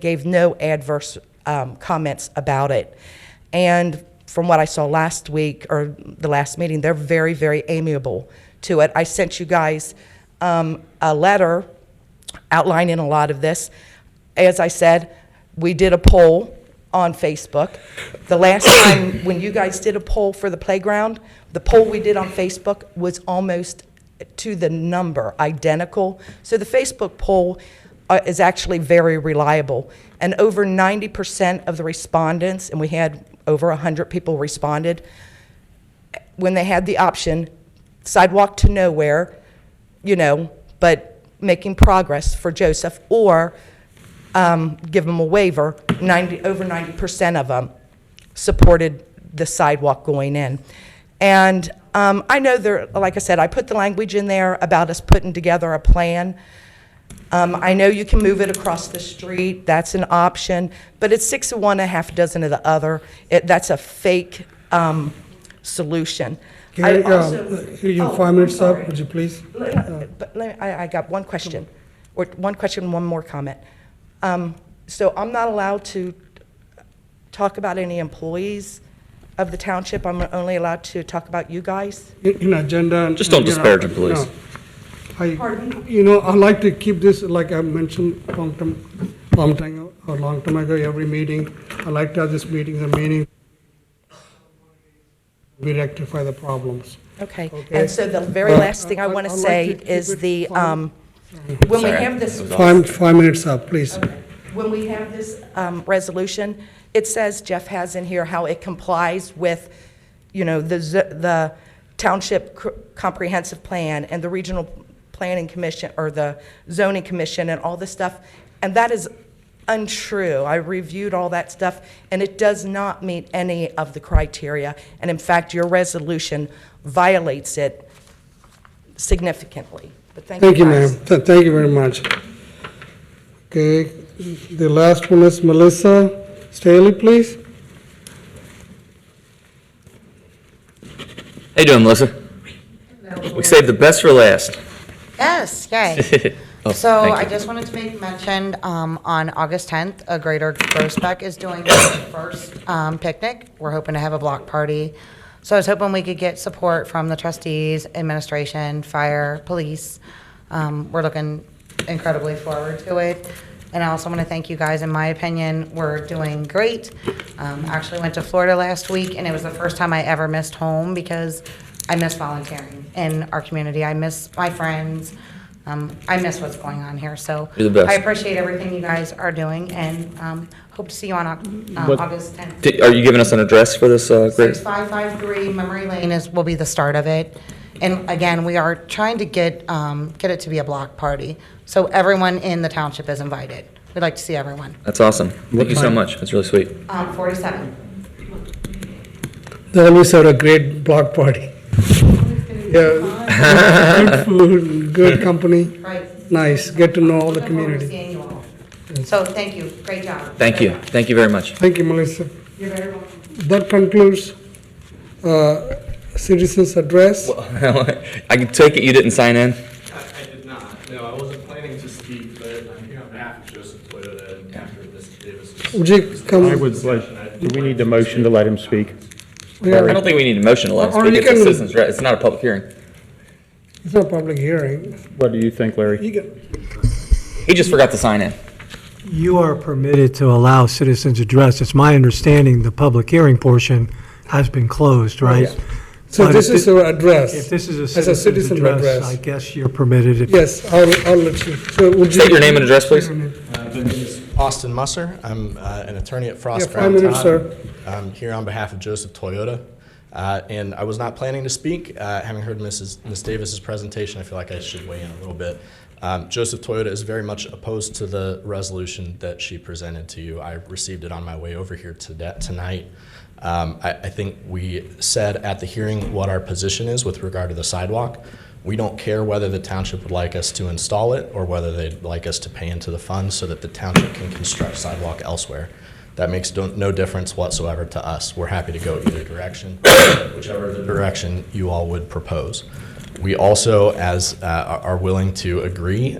S17: gave no adverse comments about it. And from what I saw last week, or the last meeting, they're very, very amiable to it. I sent you guys a letter outlining a lot of this. As I said, we did a poll on Facebook. The last time when you guys did a poll for the playground, the poll we did on Facebook was almost to the number identical. So the Facebook poll is actually very reliable. And over 90% of the respondents, and we had over 100 people responded, when they had the option, sidewalk to nowhere, you know, but making progress for Joseph, or give them a waiver, over 90% of them supported the sidewalk going in. And I know there, like I said, I put the language in there about us putting together a plan. I know you can move it across the street, that's an option, but it's 6 of one, a half dozen of the other. That's a fake solution.
S1: Okay, your 5 minutes up, would you please?
S17: I got one question, or one more comment. So I'm not allowed to talk about any employees of the township. I'm only allowed to talk about you guys.
S1: In agenda.
S5: Just don't disparage employees.
S1: I like to keep this, like I mentioned long time ago, every meeting. I like to have this meeting, we rectify the problems.
S17: Okay. And so the very last thing I want to say is the, when we have this.
S1: 5 minutes up, please.
S17: Okay. When we have this resolution, it says, Jeff has in here how it complies with, you know, the township comprehensive plan and the regional planning commission, or the zoning commission, and all this stuff. And that is untrue. I reviewed all that stuff, and it does not meet any of the criteria. And in fact, your resolution violates it significantly. But
S1: thank you, ma'am. Thank you very much. Okay, the last one is Melissa Staley, please.
S5: How you doing, Melissa? We saved the best for last.
S18: Yes, yay.
S5: Oh,
S18: So
S5: thank
S18: I
S5: you.
S18: just wanted to make mention, on August 10th, a Greater Groesbeck is doing their first picnic. We're hoping to have a block party. So I was hoping we could get support from the trustees, administration, fire, police. We're looking incredibly forward to it. And I also want to thank you guys. In my opinion, we're doing great. Actually went to Florida last week, and it was the first time I ever missed home because I miss volunteering in our community. I miss my friends. I miss what's going on here, so
S5: You're the best.
S18: I appreciate everything you guys are doing, and hope to see you on August 10th.
S5: Are you giving us an address for this, Greg?
S18: 6553 Memory Lane will be the start of it. And again, we are trying to get it to be a block party, so everyone in the township is invited. We'd like to see everyone.
S5: That's awesome. Thank you so much. That's really sweet.
S18: 47.
S1: They always have a great block party. Yeah, good food, good company.
S18: Right.
S1: Nice, get to know all the
S18: Looking forward to
S1: community.
S18: seeing you all. So thank you, great job.
S5: Thank you. Thank you very much.
S1: Thank you, Melissa.
S18: You're very welcome.
S1: That concludes citizens' address.
S5: I can take it you didn't sign in?
S19: I did not. No, I wasn't planning to speak, but I'm here on behalf of Joseph Toyota and after Mr. Davis.
S1: Would you come?
S4: I would like, do we need the motion to let him speak?
S1: Yeah.
S5: I don't think we need a motion to let
S1: Or
S5: him
S1: you
S5: speak. It's a
S1: can-
S5: citizen's right. It's not a public hearing.
S1: It's not a public hearing.
S4: What do you think, Larry?
S1: You can,
S5: He just forgot to sign in.
S13: You are permitted to allow citizens address. It's my understanding the public hearing portion has been closed, right?
S1: so
S13: But
S1: this
S13: if
S1: is
S13: thi-
S1: our address.
S13: If this is a
S1: As a
S13: citizen's
S1: citizen
S13: address,
S1: address.
S13: I guess you're permitted. If-
S1: Yes, I'll let you. So would you?
S5: State your name and address, please.
S19: My name is Austin Musser. I'm an attorney at Frost
S1: Yeah,
S19: Brown
S1: 5 minutes,
S19: Todd.
S1: sir.
S19: I'm here on behalf of Joseph Toyota. And I was not planning to speak. Having heard Ms. Davis's presentation, I feel like I should weigh in a little bit. Joseph Toyota is very much opposed to the resolution that she presented to you. I received it on my way over here tonight. I think we said at the hearing what our position is with regard to the sidewalk. We don't care whether the township would like us to install it or whether they'd like us to pay into the funds so that the township can construct sidewalk elsewhere. That makes no difference whatsoever to us. We're happy to go either direction, whichever the direction you all would propose. We also are willing to agree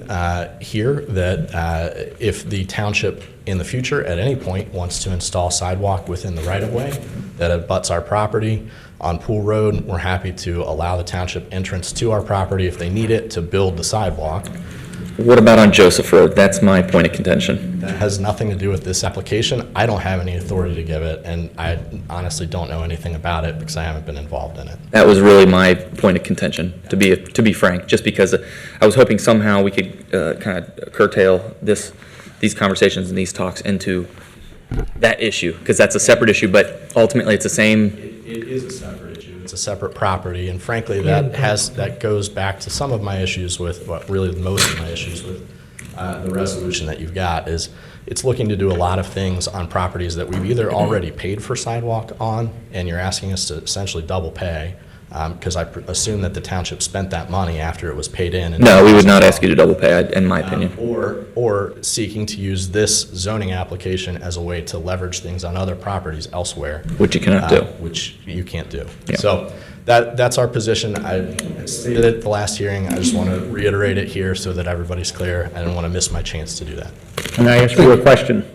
S19: here that if the township in the future at any point wants to install sidewalk within the right-of-way that abuts our property on Pool Road, we're happy to allow the township entrance to our property if they need it to build the sidewalk.
S5: What about on Joseph Road? That's my point of contention.
S19: That has nothing to do with this application. I don't have any authority to give it, and I honestly don't know anything about it because I haven't been involved in it.
S5: That was really my point of contention, to be frank, just because I was hoping somehow we could kind of curtail these conversations and these talks into that issue, because that's a separate issue, but ultimately it's the same.
S19: It is a separate issue. It's a separate property, and frankly, that goes back to some of my issues with, well, really most of my issues with the resolution that you've got is it's looking to do a lot of things on properties that we've either already paid for sidewalk on, and you're asking us to essentially double pay, because I assume that the township spent that money after it was paid in. And
S5: No, we would not ask you to double pay, in my opinion.
S19: Or seeking to use this zoning application as a way to leverage things on other properties elsewhere.
S5: Which you cannot do.
S19: Which you can't do.
S5: Yeah.
S19: So that's our position. I stated it at the last hearing. I just want to reiterate it here so that everybody's clear. I didn't want to miss my chance to do that.
S4: Can I ask you a question?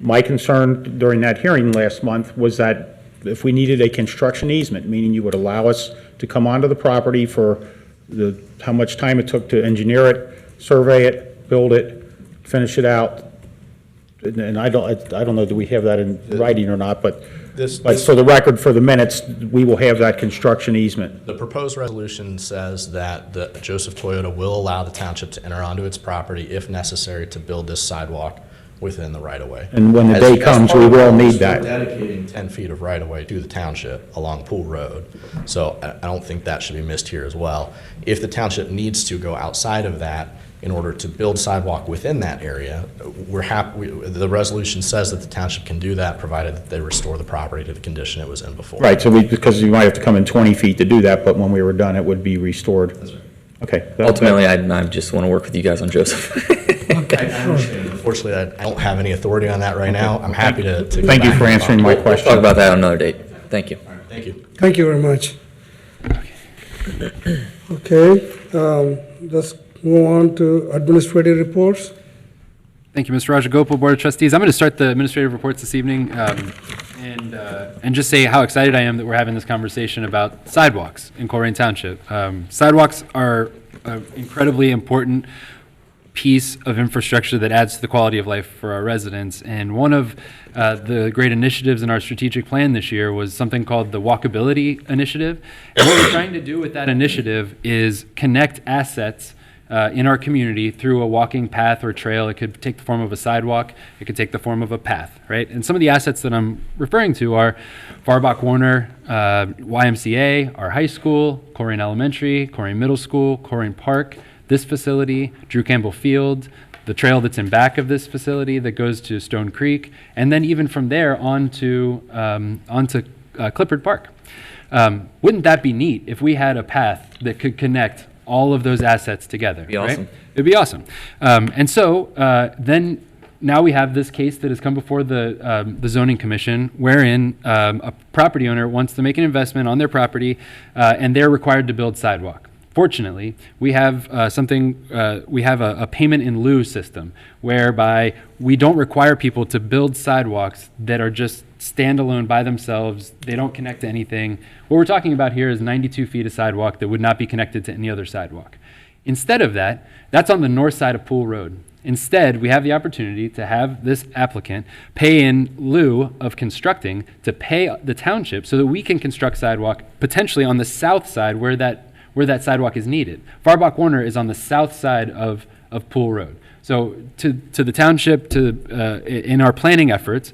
S4: My concern during that hearing last month was that if we needed a construction easement, meaning you would allow us to come onto the property for how much time it took to engineer it, survey it, build it, finish it out, and I don't know, do we have that in writing or not, but for the record, for the minutes, we will have that construction easement.
S19: The proposed resolution says that Joseph Toyota will allow the township to enter onto its property if necessary to build this sidewalk within the right-of-way.
S4: And when the day comes, we will need that.
S19: We're dedicating 10 feet of right-of-way to the township along Pool Road. So I don't think that should be missed here as well. If the township needs to go outside of that in order to build sidewalk within that area, we're happy, the resolution says that the township can do that provided that they restore the property to the condition it was in before.
S4: Right, so because you might have to come in 20 feet to do that, but when we were done, it would be restored. That's right. Okay.
S5: Ultimately, I just want to work with you guys on Joseph.
S19: I understand. Unfortunately, I don't have any authority on that right now. I'm happy to
S4: Thank you for answering my question.
S5: We'll talk about that on another date. Thank you.
S19: Thank you.
S1: Thank you very much. Okay, let's move on to administrative reports.
S3: Thank you, Mr. Rajagopal, Board of Trustees. I'm going to start the administrative reports this evening and just say how excited I am that we're having this conversation about sidewalks in Colerain Township. Sidewalks are an incredibly important piece of infrastructure that adds to the quality of life for our residents. And one of the great initiatives in our strategic plan this year was something called the Walkability Initiative. And what we're trying to do with that initiative is connect assets in our community through a walking path or trail. It could take the form of a sidewalk. It could take the form of a path, right? And some of the assets that I'm referring to are Farbach Warner YMCA, our high school, Colerain Elementary, Colerain Middle School, Colerain Park, this facility, Drew Campbell Field, the trail that's in back of this facility that goes to Stone Creek, and then even from there onto Clifford Park. Wouldn't that be neat if we had a path that could connect all of those assets together?
S5: It'd be awesome.
S3: Right? It'd be awesome. And so then now we have this case that has come before the zoning commission, wherein a property owner wants to make an investment on their property, and they're required to build sidewalk. Fortunately, we have we have a payment in lieu system whereby we don't require people to build sidewalks that are just standalone by themselves. They don't connect to anything. What we're talking about here is 92 feet of sidewalk that would not be connected to any other sidewalk. Instead of that, that's on the north side of Pool Road. Instead, we have the opportunity to have this applicant pay in lieu of constructing to pay the township so that we can construct sidewalk potentially on the south side where that sidewalk is needed. Farbach Warner is on the south side of Pool Road. So to the township, in our planning efforts,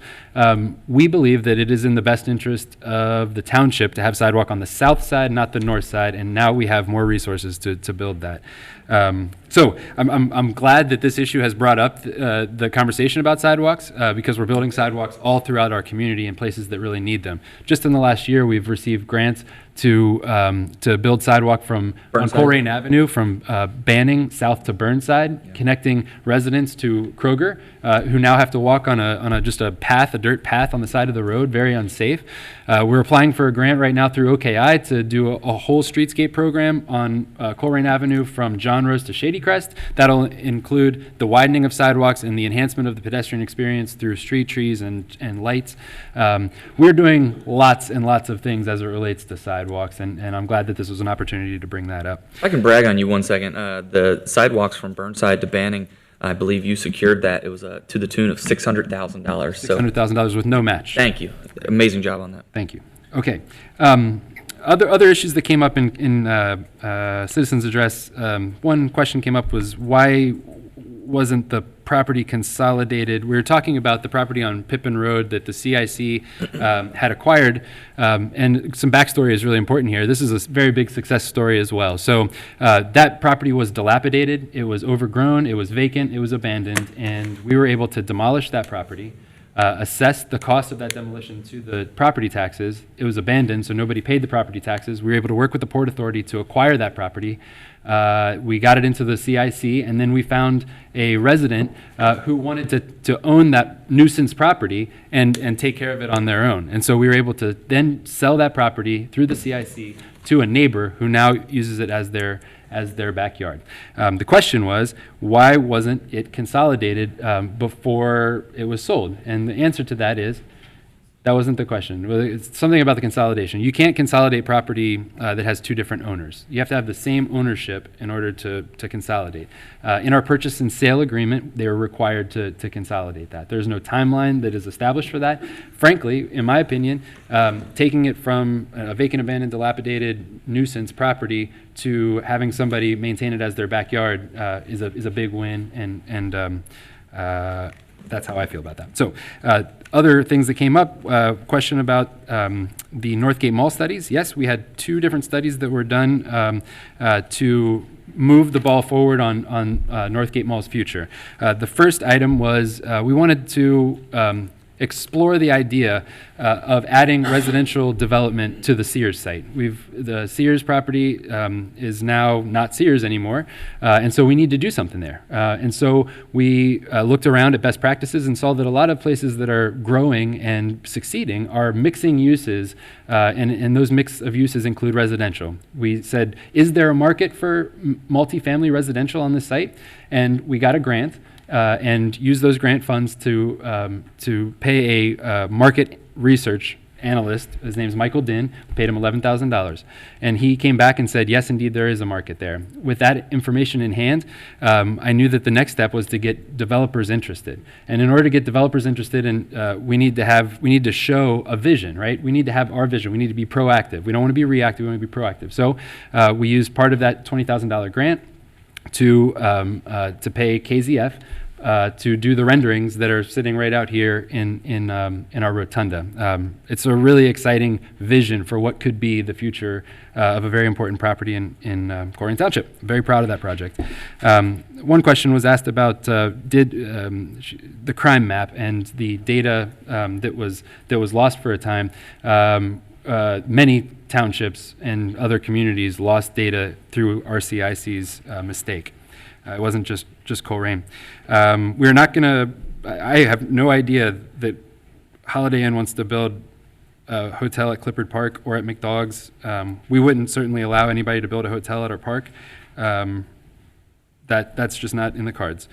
S3: we believe that it is in the best interest of the township to have sidewalk on the south side, not the north side, and now we have more resources to build that. So I'm glad that this issue has brought up the conversation about sidewalks because we're building sidewalks all throughout our community in places that really need them. Just in the last year, we've received grants to build sidewalk on Colerain Avenue from Banning south to Burnside, connecting residents to Kroger, who now have to walk on just a path, a dirt path on the side of the road, very unsafe. We're applying for a grant right now through OKI to do a whole streetscape program on Colerain Avenue from John Rose to Shady Crest. That'll include the widening of sidewalks and the enhancement of the pedestrian experience through street trees and lights. We're doing lots and lots of things as it relates to sidewalks, and I'm glad that this was an opportunity to bring that up.
S5: If I can brag on you 1 second, the sidewalks from Burnside to Banning, I believe you secured that. It was to the tune of $600,000.
S3: $600,000 with no match.
S5: Thank you. Amazing job on that.
S3: Thank you. Okay. Other issues that came up in citizens' address. One question came up was why wasn't the property consolidated? We were talking about the property on Pippin Road that the CIC had acquired, and some backstory is really important here. This is a very big success story as well. So that property was dilapidated, it was overgrown, it was vacant, it was abandoned, and we were able to demolish that property, assess the cost of that demolition to the property taxes. It was abandoned, so nobody paid the property taxes. We were able to work with the Port Authority to acquire that property. We got it into the CIC, and then we found a resident who wanted to own that nuisance property and take care of it on their own. And so we were able to then sell that property through the CIC to a neighbor who now uses it as their backyard. The question was, why wasn't it consolidated before it was sold? And the answer to that is, that wasn't the question. Well, it's something about the consolidation. You can't consolidate property that has two different owners. You have to have the same ownership in order to consolidate. In our purchase and sale agreement, they were required to consolidate that. There's no timeline that is established for that. Frankly, in my opinion, taking it from a vacant, abandoned, dilapidated nuisance property to having somebody maintain it as their backyard is a big win, and that's how I feel about that. So other things that came up, question about the Northgate Mall studies. Yes, we had 2 different studies that were done to move the ball forward on Northgate Mall's future. The first item was we wanted to explore the idea of adding residential development to the Sears site. The Sears property is now not Sears anymore, and so we need to do something there. And so we looked around at best practices and saw that a lot of places that are growing and succeeding are mixing uses, and those mix of uses include residential. We said, is there a market for multifamily residential on this site? And we got a grant. And use those grant funds to pay a market research analyst. His name's Michael Dinn. We paid him $11,000. And he came back and said, yes, indeed, there is a market there. With that information in hand, I knew that the next step was to get developers interested. And in order to get developers interested, we need to show a vision, right? We need to have our vision. We need to be proactive. We don't want to be reactive. We want to be proactive. So we used part of that $20,000 grant to pay KZF to do the renderings that are sitting right out here in our rotunda. It's a really exciting vision for what could be the future of a very important property in Colerain Township. I'm very proud of that project. One question was asked about the crime map and the data that was lost for a time. Many townships and other communities lost data through RCIC's mistake. It wasn't just Colerain. We're not going to, I have no idea that Holiday Inn wants to build a hotel at Clifford Park or at McDogg's. We wouldn't certainly allow anybody to build a hotel at our park. That's just not in the cards.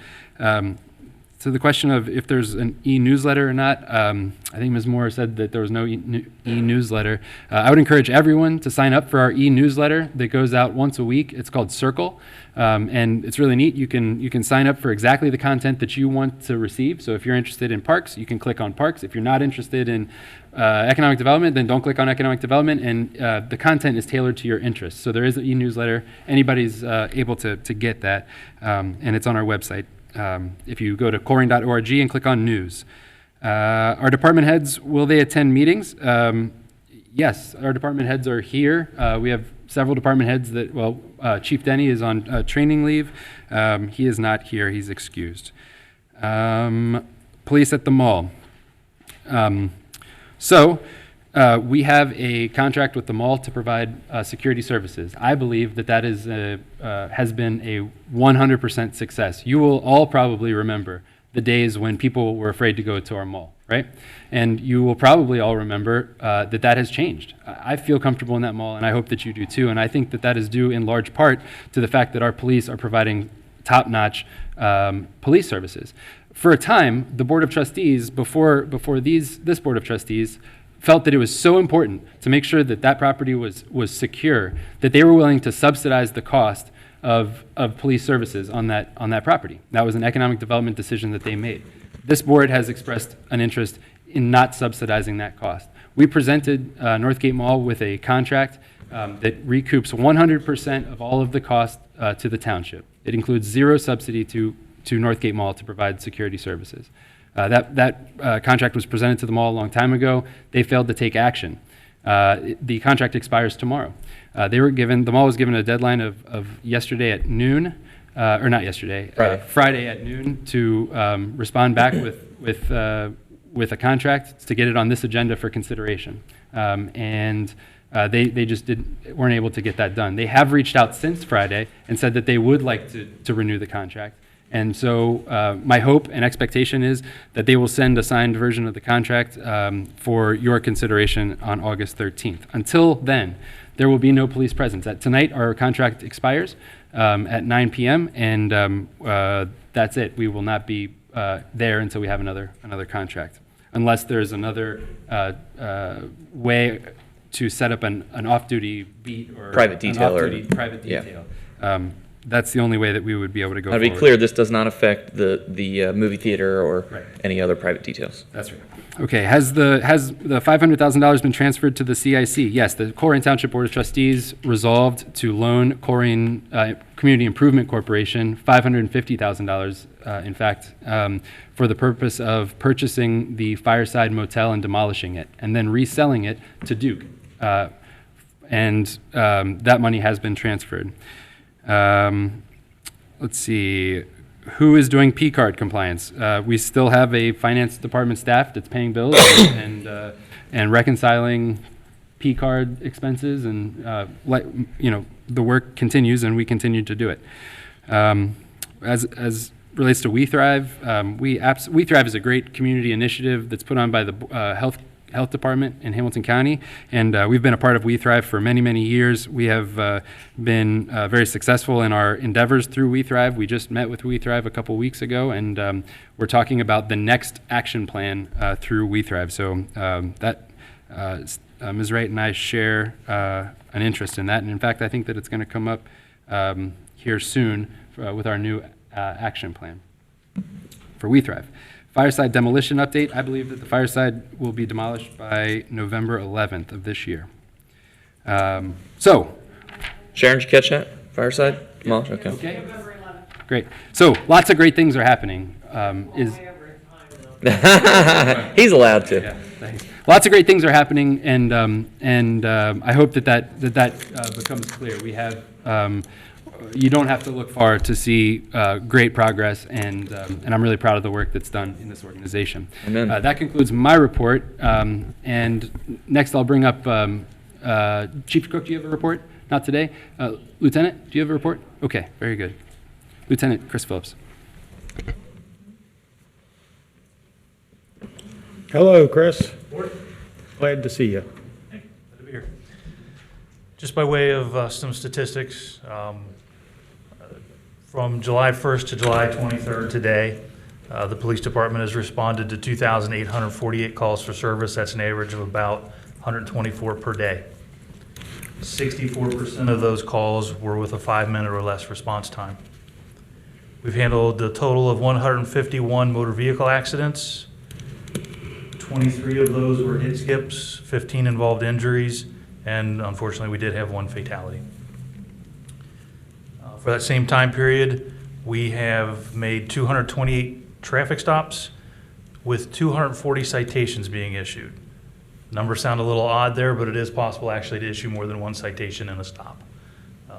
S3: So the question of if there's an e-newsletter or not, I think Ms. Moore said that there was no e-newsletter. I would encourage everyone to sign up for our e-newsletter that goes out once a week. It's called Circle, and it's really neat. You can sign up for exactly the content that you want to receive. So if you're interested in parks, you can click on parks. If you're not interested in economic development, then don't click on economic development, and the content is tailored to your interests. So there is an e-newsletter. Anybody's able to get that, and it's on our website. If you go to colerain.org and click on news. Our department heads, will they attend meetings? Yes, our department heads are here. We have several department heads that, Chief Denny is on training leave. He is not here, he's excused. Police at the mall. We have a contract with the mall to provide security services. I believe that is has been a 100% success. You will all probably remember the days when people were afraid to go to our mall, right? And you will probably all remember that has changed. I feel comfortable in that mall, and I hope that you do too. And I think that is due in large part to the fact that our police are providing top-notch police services. For a time, the Board of Trustees, before this Board of Trustees, felt that it was so important to make sure that property was secure that they were willing to subsidize the cost of police services on that property. That was an economic development decision that they made. This board has expressed an interest in not subsidizing that cost. We presented Northgate Mall with a contract that recoups 100% of all of the cost to the township. It includes zero subsidy to Northgate Mall to provide security services. That contract was presented to the mall a long time ago. They failed to take action. The contract expires tomorrow. The mall was given a deadline of yesterday at noon, or not yesterday, Friday at noon to respond back with a contract to get it on this agenda for consideration. They just weren't able to get that done. They have reached out since Friday and said that they would like to renew the contract. And so my hope and expectation is that they will send a signed version of the contract for your consideration on August 13th. Until then, there will be no police presence. Tonight, our contract expires at 9 p.m., and that's it. We will not be there until we have another contract, unless there's another way to set up an off-duty beat or
S5: private detail.
S3: Private detail. That's the only way that we would be able to go
S5: forward. To be clear, this does not affect the movie theater or any other private details.
S3: That's right. Okay, has the $500,000 been transferred to the CIC? Yes, the Colerain Township Board of Trustees resolved to loan Colerain Community Improvement Corporation $550,000, in fact, for the purpose of purchasing the Fireside Motel and demolishing it, and then reselling it to Duke. That money has been transferred. Let's see, who is doing P-card compliance? We still have a finance department staff that's paying bills and reconciling P-card expenses, and the work continues, and we continue to do it. As relates to We Thrive, We Thrive is a great community initiative that's put on by the Health Department in Hamilton County, and we've been a part of We Thrive for many, many years. We have been very successful in our endeavors through We Thrive. We just met with We Thrive a couple weeks ago, and we're talking about the next action plan through We Thrive. So Ms. Wright and I share an interest in that, and in fact, I think that it's going to come up here soon with our new action plan for We Thrive. Fireside demolition update. I believe that the Fireside will be demolished by November 11th of this year.
S5: Sharon, did you catch that? Fireside? Demolished? Okay.
S6: November 11th.
S3: Great. So lots of great things are happening.
S5: He's allowed to.
S3: Yeah, thanks. Lots of great things are happening, and I hope that becomes clear. We have. You don't have to look far to see great progress, and I'm really proud of the work that's done in this organization.
S5: Amen.
S3: That concludes my report, and next I'll bring up Chief Cook. Do you have a report? Not today. Lieutenant, do you have a report? Okay, very good. Lieutenant Chris Phillips.
S4: Hello, Chris. Glad to see you.
S20: Glad to be here. Just by way of some statistics, from July 1st to July 23rd today, the police department has responded to 2,848 calls for service. That's an average of about 124 per day. 64% of those calls were with a 5-minute or less response time. We've handled a total of 151 motor vehicle accidents. 23 of those were hit skips, 15 involved injuries, and unfortunately we did have 1 fatality. For that same time period, we have made 228 traffic stops with 240 citations being issued. Numbers sound a little odd there, but it is possible actually to issue more than 1 citation in a stop.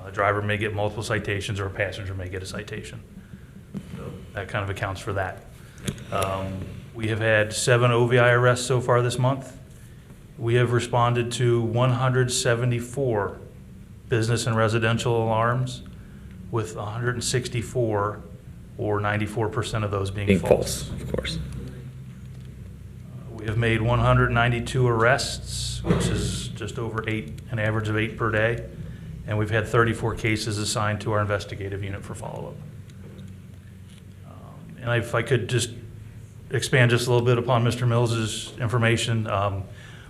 S20: A driver may get multiple citations, or a passenger may get a citation. So that kind of accounts for that. We have had 7 OVI arrests so far this month. We have responded to 174 business and residential alarms, with 164, or 94% of those being false.
S5: Of course.
S20: We have made 192 arrests, which is just over 8, an average of 8 per day, and we've had 34 cases assigned to our investigative unit for follow-up. And if I could just expand just a little bit upon Mr. Mills's information,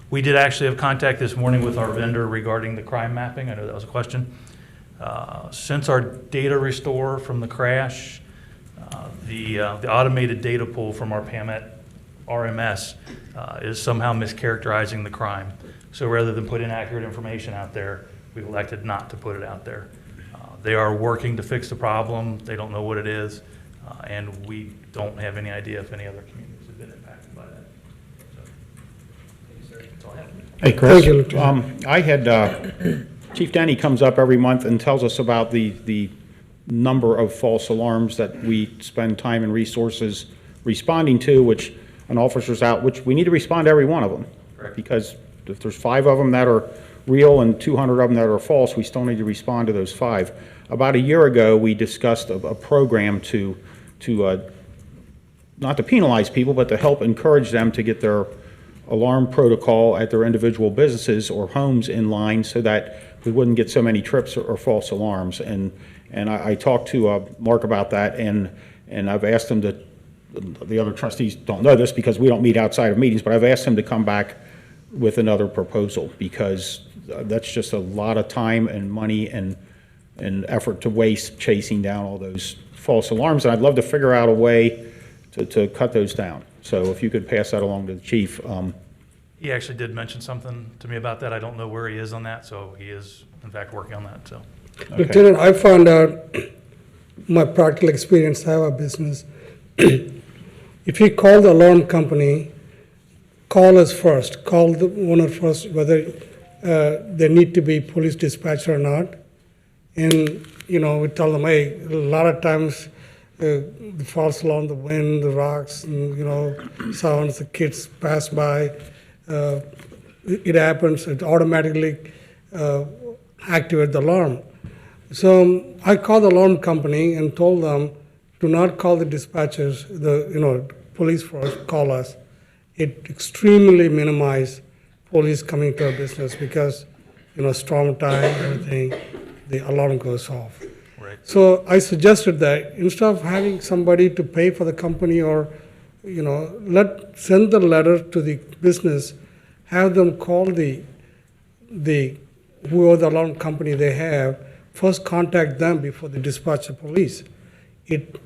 S20: we did actually have contact this morning with our vendor regarding the crime mapping. I know that was a question. Since our data restore from the crash, the automated data pull from our PAMET RMS is somehow mischaracterizing the crime. So rather than put inaccurate information out there, we've elected not to put it out there. They are working to fix the problem. They don't know what it is, and we don't have any idea if any other communities have been impacted by that. So, thank you, sir. That's all I have.
S4: Hey, Chris. I had Chief Denny comes up every month and tells us about the number of false alarms that we spend time and resources responding to, which an officer's out, which we need to respond to every one of them. Correct. Because if there's 5 of them that are real and 200 of them that are false, we still need to respond to those 5. About a year ago, we discussed a program to not to penalize people, but to help encourage them to get their alarm protocol at their individual businesses or homes in line, so that we wouldn't get so many trips or false alarms. And I talked to Mark about that, and I've asked him to, the other trustees don't know this because we don't meet outside of meetings, but I've asked him to come back with another proposal, because that's just a lot of time and money and effort to waste chasing down all those false alarms. And I'd love to figure out a way to cut those down. So if you could pass that along to the chief.
S20: He actually did mention something to me about that. I don't know where he is on that, so he is in fact working on that. So,
S4: okay.
S1: Lieutenant, I found out my practical experience. I have a business. If you call the alarm company, call us first. Call the owner first, whether they need to be police dispatched or not. And we tell them, hey, a lot of times the false alarm, the wind, the rocks, and sounds, the kids pass by. It happens. It automatically activates the alarm. So I called the alarm company and told them, do not call the dispatchers, the police force, call us. It extremely minimizes police coming to our business because, storm time, everything, the alarm goes off.
S20: Right.
S1: So I suggested that instead of having somebody to pay for the company or, send the letter to the business, have them call the whoever the alarm company they have, first contact them before they dispatch the police. It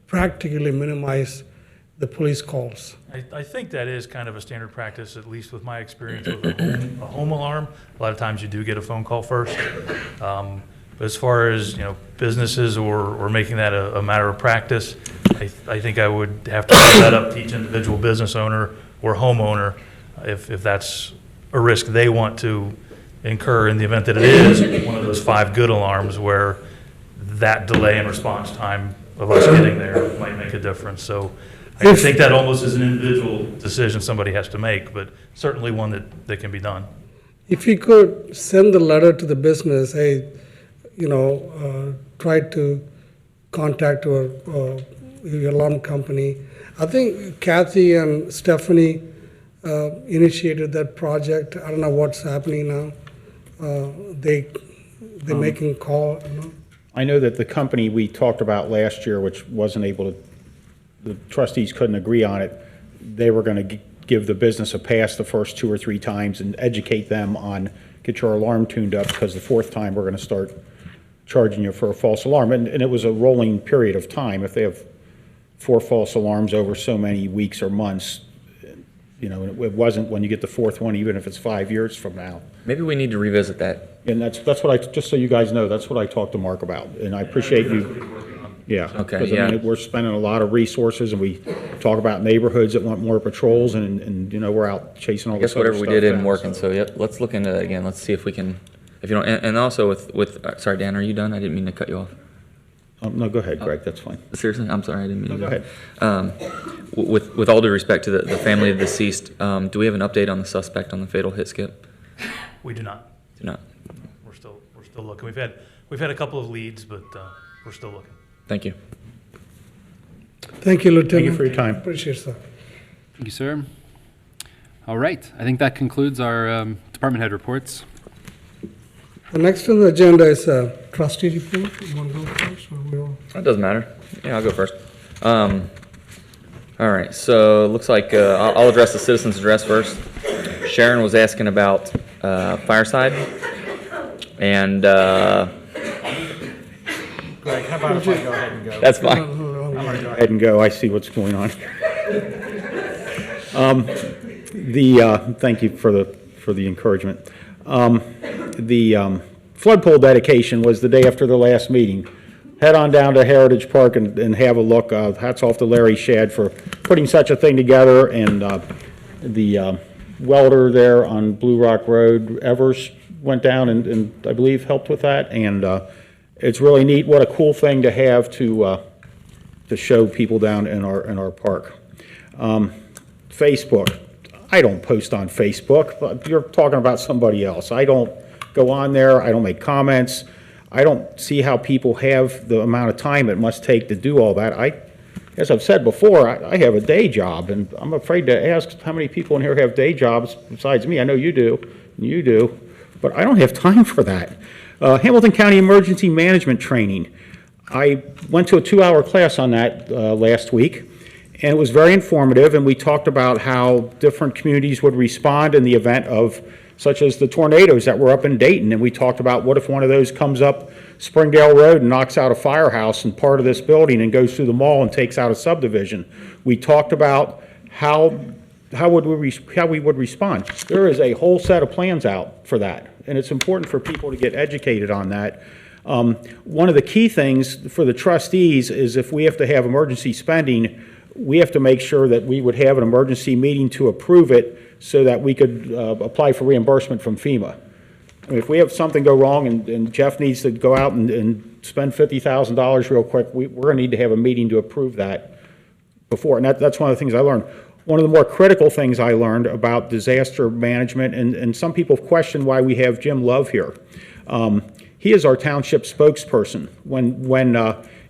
S1: practically minimizes the police calls.
S20: I think that is kind of a standard practice, at least with my experience with a home alarm. A lot of times you do get a phone call first. But as far as, businesses or making that a matter of practice, I think I would have to leave that up to each individual business owner or homeowner if that's a risk they want to incur in the event that it is one of those 5 good alarms where that delay in response time of us getting there might make a difference. So I think that almost is an individual decision somebody has to make, but certainly one that can be done.
S1: If you could send the letter to the business, hey, try to contact your alarm company. I think Kathy and Stephanie initiated that project. I don't know what's happening now. They're making call.
S4: I know that the company we talked about last year, which wasn't able to, the trustees couldn't agree on it, they were going to give the business a pass the first 2 or 3 times and educate them on get your alarm tuned up, because the 4th time we're going to start charging you for a false alarm. And it was a rolling period of time. If they have 4 false alarms over so many weeks or months, it wasn't when you get the 4th one, even if it's 5 years from now.
S5: Maybe we need to revisit that.
S4: And that's what just so you guys know, that's what I talked to Mark about. And I appreciate you. Yeah.
S5: Okay,
S4: Because
S5: yeah.
S4: we're spending a lot of resources, and we talk about neighborhoods that want more patrols, and we're out chasing all
S5: I
S4: this
S5: guess
S4: other
S5: whatever we
S4: stuff
S5: did isn't
S4: down,
S5: working,
S4: so.
S5: so yep, let's look into that again. Let's see if we can, if you don't, and also sorry, Dan, are you done? I didn't mean to cut you off.
S4: No, go ahead, Greg, that's fine.
S5: Seriously? I'm sorry, I didn't mean to.
S4: No, go
S5: ahead. With all due respect to the family of the deceased, do we have an update on the suspect on the fatal hit skip?
S20: We do not.
S5: Do not.
S20: We're still looking. We've had a couple of leads, but we're still looking.
S5: Thank you.
S1: Thank you, Lieutenant.
S4: Thank you for your time.
S1: Appreciate it, sir.
S3: Thank you, sir. All right, I think that concludes our department head reports.
S1: The next on the agenda is trustee report. You want to go first, or we all?
S5: That doesn't matter. Yeah, I'll go first. All right, so it looks like I'll address the citizens' address first. Sharon was asking about Fireside, and
S4: Greg, how about if I go ahead and go?
S5: That's fine.
S4: I'm going to go ahead and go. I see what's going on. Thank you for the encouragement. The flood pole dedication was the day after the last meeting. Head on down to Heritage Park and have a look. Hats off to Larry Shad for putting such a thing together, and the welder there on Blue Rock Road, Evers, went down and I believe helped with that, and it's really neat. What a cool thing to have to show people down in our park. Facebook. I don't post on Facebook, but you're talking about somebody else. I don't go on there. I don't make comments. I don't see how people have the amount of time it must take to do all that. As I've said before, I have a day job, and I'm afraid to ask how many people in here have day jobs besides me. I know you do, and you do, but I don't have time for that. Hamilton County Emergency Management Training. I went to a 2-hour class on that last week, and it was very informative, and we talked about how different communities would respond in the event of, such as the tornadoes that were up in Dayton, and we talked about what if one of those comes up Springdale Road and knocks out a firehouse and part of this building and goes through the mall and takes out a subdivision. We talked about how we would respond. There is a whole set of plans out for that, and it's important for people to get educated on that. One of the key things for the trustees is if we have to have emergency spending, we have to make sure that we would have an emergency meeting to approve it so that we could apply for reimbursement from FEMA. I mean, if we have something go wrong and Jeff needs to go out and spend $50,000 real quick, we're going to need to have a meeting to approve that before. And that's one of the things I learned. One of the more critical things I learned about disaster management, and some people question why we have Jim Love here. He is our township spokesperson. When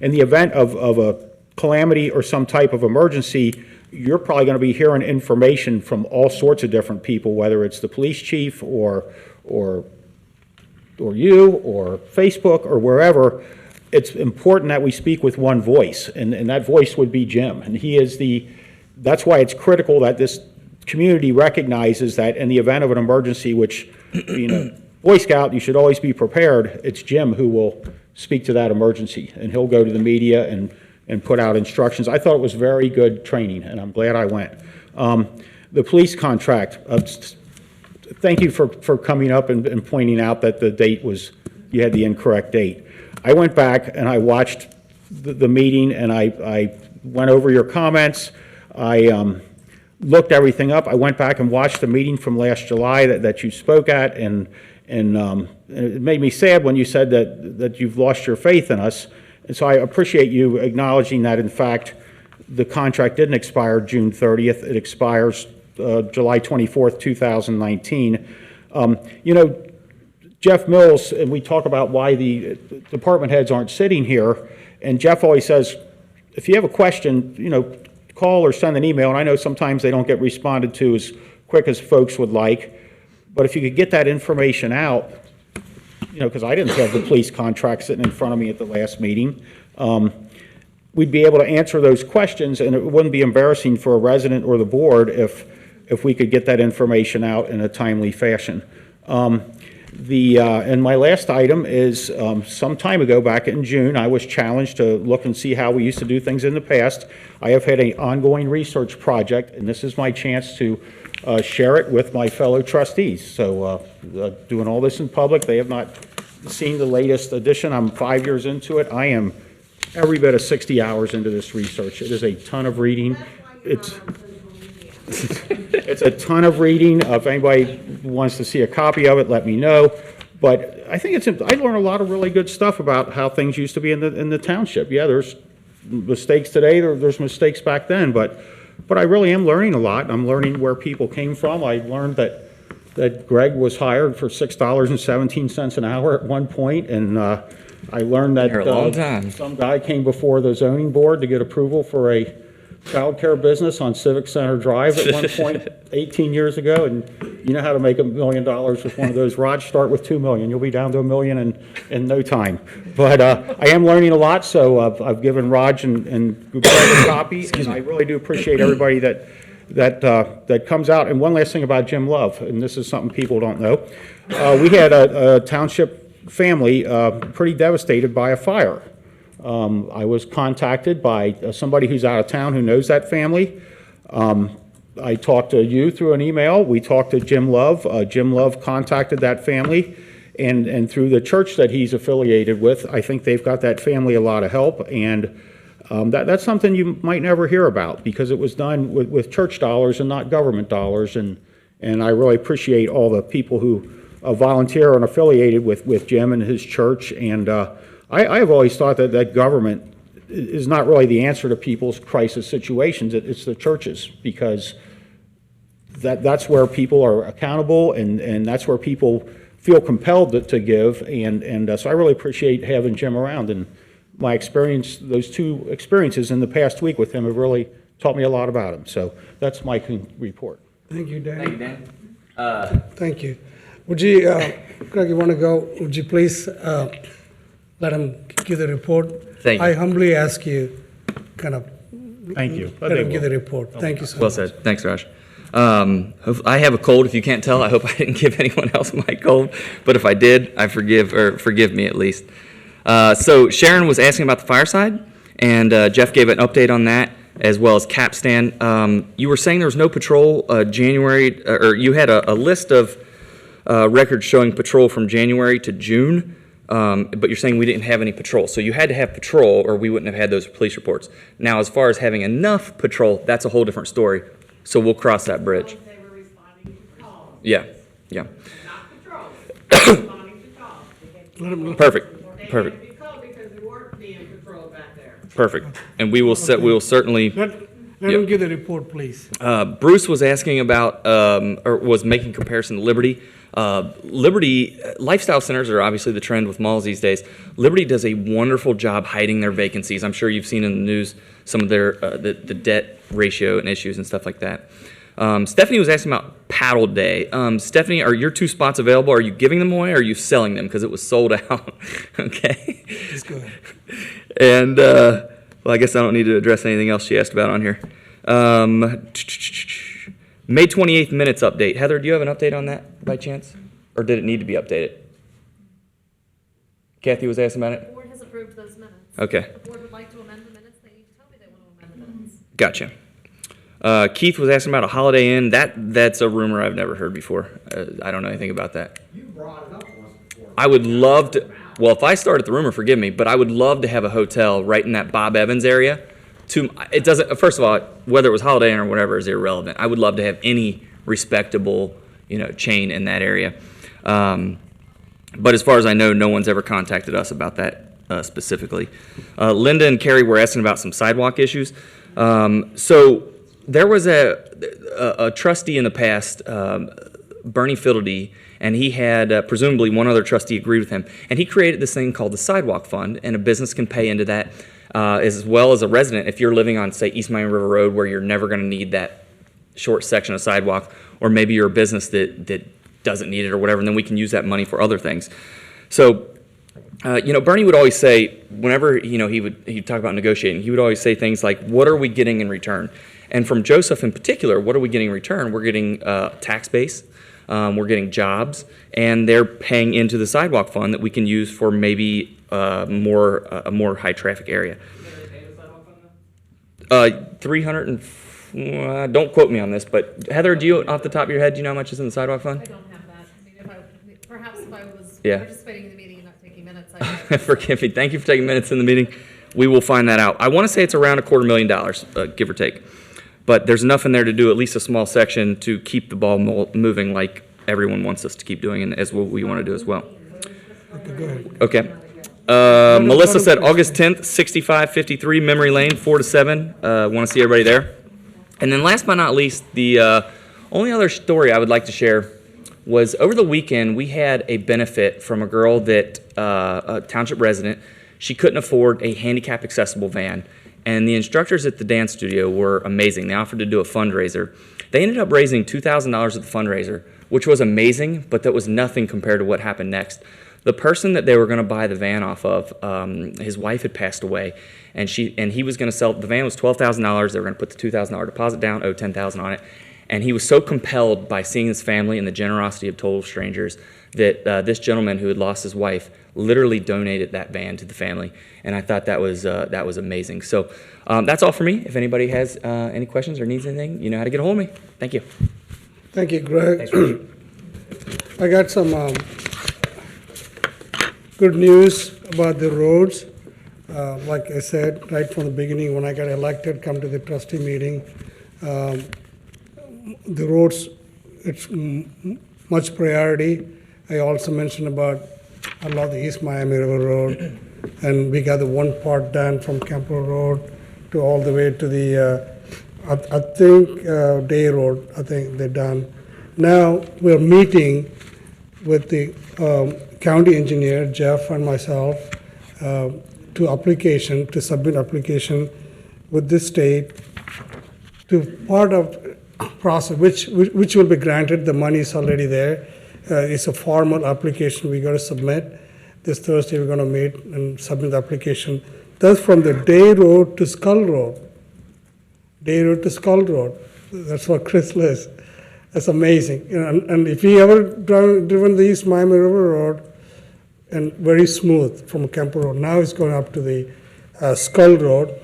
S4: in the event of a calamity or some type of emergency, you're probably going to be hearing information from all sorts of different people, whether it's the police chief or you or Facebook or wherever. It's important that we speak with one voice, and that voice would be Jim. And he is that's why it's critical that this community recognizes that in the event of an emergency, which, Boy Scout, you should always be prepared. It's Jim who will speak to that emergency, and he'll go to the media and put out instructions. I thought it was very good training, and I'm glad I went. The police contract, thank you for coming up and pointing out that the date was you had the incorrect date. I went back and I watched the meeting, and I went over your comments. I looked everything up. I went back and watched the meeting from last July that you spoke at, and it made me sad when you said that you've lost your faith in us. And so I appreciate you acknowledging that, in fact, the contract didn't expire June 30th. It expires July 24th, 2019. You know, Jeff Mills, and we talk about why the department heads aren't sitting here, and Jeff always says, if you have a question, you know, call or send an email, and I know sometimes they don't get responded to as quick as folks would like, but if you could get that information out, you know, because I didn't have the police contract sitting in front of me at the last meeting, we'd be able to answer those questions, and it wouldn't be embarrassing for a resident or the board if we could get that information out in a timely fashion. And my last item is, some time ago, back in June, I was challenged to look and see how we used to do things in the past. I have had an ongoing research project, and this is my chance to share it with my fellow trustees. So doing all this in public, they have not seen the latest edition. I'm 5 years into it. I am every bit of 60 hours into this research. It is a ton of reading. It's a ton of reading. If anybody wants to see a copy of it, let me know. But I think I learned a lot of really good stuff about how things used to be in the township. Yeah, there's mistakes today. There's mistakes back then, but I really am learning a lot. I'm learning where people came from. I learned that Greg was hired for $6.17 an hour at one point, and I learned that some guy came before the zoning board to get approval for a child care business on Civic Center Drive at one point 18 years ago, and you know how to make $1 million with one of those. Raj, start with $2 million. You'll be down to $1 million in no time. But I am learning a lot, so I've given Raj and Greg a copy, and I really do appreciate everybody that comes out. And one last thing about Jim Love, and this is something people don't know. We had a township family pretty devastated by a fire. I was contacted by somebody who's out of town who knows that family. I talked to you through an email. We talked to Jim Love. Jim Love contacted that family, and through the church that he's affiliated with, I think they've got that family a lot of help. And that's something you might never hear about, because it was done with church dollars and not government dollars. And I really appreciate all the people who volunteer and affiliated with Jim and his church. And I have always thought that government is not really the answer to people's crisis situations. It's the churches, because that's where people are accountable, and that's where people feel compelled to give. And so I really appreciate having Jim around. And my experience, those two experiences in the past week with him have really taught me a lot about him. So that's my report.
S1: Thank you, Dan.
S5: Thank you, Dan.
S1: Thank you. Would you, Greg, you want to go? Would you please let him give the report?
S5: Thank you.
S1: I humbly ask you, kind of.
S4: Thank you.
S1: Let him give the report. Thank you so much.
S5: Well said. Thanks, Raj. I have a cold, if you can't tell. I hope I didn't give anyone else my cold, but if I did, forgive me at least. So Sharon was asking about the fireside, and Jeff gave an update on that, as well as Capstan. You were saying there was no patrol January, or you had a list of records showing patrol from January to June, but you're saying we didn't have any patrol. So you had to have patrol, or we wouldn't have had those police reports. Now, as far as having enough patrol, that's a whole different story. So we'll cross that bridge.
S9: They were responding to calls.
S5: Yeah.
S9: Not patrols, responding to calls.
S5: Perfect.
S9: They had to be called because they weren't being patrolled back there.
S5: Perfect. And we will certainly.
S1: Let him give the report, please.
S5: Bruce was asking about, or was making comparison to Liberty. Liberty, lifestyle centers are obviously the trend with malls these days. Liberty does a wonderful job hiding their vacancies. I'm sure you've seen in the news some of their the debt ratio and issues and stuff like that. Stephanie was asking about Paddle Day. Stephanie, are your 2 spots available? Are you giving them away, or are you selling them? Because it was sold out. Okay.
S1: Let's go ahead.
S5: And, well, I guess I don't need to address anything else she asked about on here. May 28th minutes update. Heather, do you have an update on that by chance? Or did it need to be updated? Kathy was asking about it?
S2: The board has approved those minutes.
S5: Okay.
S2: If the board would like to amend the minutes, they need to tell me they want to amend the minutes.
S5: Gotcha. Keith was asking about a Holiday Inn. That's a rumor I've never heard before. I don't know anything about that.
S14: You brought it up once before.
S5: I would love to. Well, if I start at the rumor, forgive me, but I would love to have a hotel right in that Bob Evans area. It doesn't. First of all, whether it was Holiday Inn or whatever is irrelevant. I would love to have any respectable, chain in that area. But as far as I know, no one's ever contacted us about that specifically. Linda and Carrie were asking about some sidewalk issues. So there was a trustee in the past, Bernie Fiddledy, and he had presumably one other trustee agreed with him, and he created this thing called the Sidewalk Fund, and a business can pay into that as well as a resident if you're living on, say, East Miami River Road, where you're never going to need that short section of sidewalk, or maybe you're a business that doesn't need it or whatever, and then we can use that money for other things. So, Bernie would always say, whenever he'd talk about negotiating, he would always say things like, "What are we getting in return?" And from Joseph in particular, what are we getting in return? We're getting tax base, we're getting jobs, and they're paying into the sidewalk fund that we can use for maybe a more high traffic area. 300 and don't quote me on this, but Heather, do you, off the top of your head, do you know how much is in the sidewalk fund?
S2: I don't have that. I mean, perhaps if I was
S5: Yeah.
S2: participating in the meeting and not taking minutes, I
S5: Forgive me. Thank you for taking minutes in the meeting. We will find that out. I want to say it's around $250,000, give or take. But there's enough in there to do at least a small section to keep the ball moving like everyone wants us to keep doing, and as what we want to do as well. Okay. Melissa said August 10th, 6553 Memory Lane, 4 to 7. Want to see everybody there. And then last but not least, the only other story I would like to share was over the weekend we had a benefit from a girl that, a township resident, she couldn't afford a handicap accessible van. And the instructors at the dance studio were amazing. They offered to do a fundraiser. They ended up raising $2,000 at the fundraiser, which was amazing, but that was nothing compared to what happened next. The person that they were going to buy the van off of, his wife had passed away, and he was going to sell. The van was $12,000. They were going to put the $2,000 deposit down, owe $10,000 on it, and he was so compelled by seeing his family and the generosity of total strangers that this gentleman who had lost his wife literally donated that van to the family, and I thought that was amazing. So that's all for me. If anybody has any questions or needs anything, you know how to get a hold of me. Thank you.
S1: Thank you, Greg. I got some good news about the roads. Like I said, right from the beginning, when I got elected, come to the trustee meeting, the roads, it's much priority. I also mentioned about, I love the East Miami River Road, and we got the one part done from Campo Road to all the way to the, I think, Day Road, I think they're done. Now, we're meeting with the county engineer, Jeff, and myself, to submit application with the state to part of process, which will be granted. The money is already there. It's a formal application we got to submit. This Thursday, we're going to meet and submit the application. That's from the Day Road to Skull Road. Day Road to Skull Road. That's what Chris lists. That's amazing. And if you ever driven the East Miami River Road, and very smooth from Campo Road, now it's going up to the Skull Road.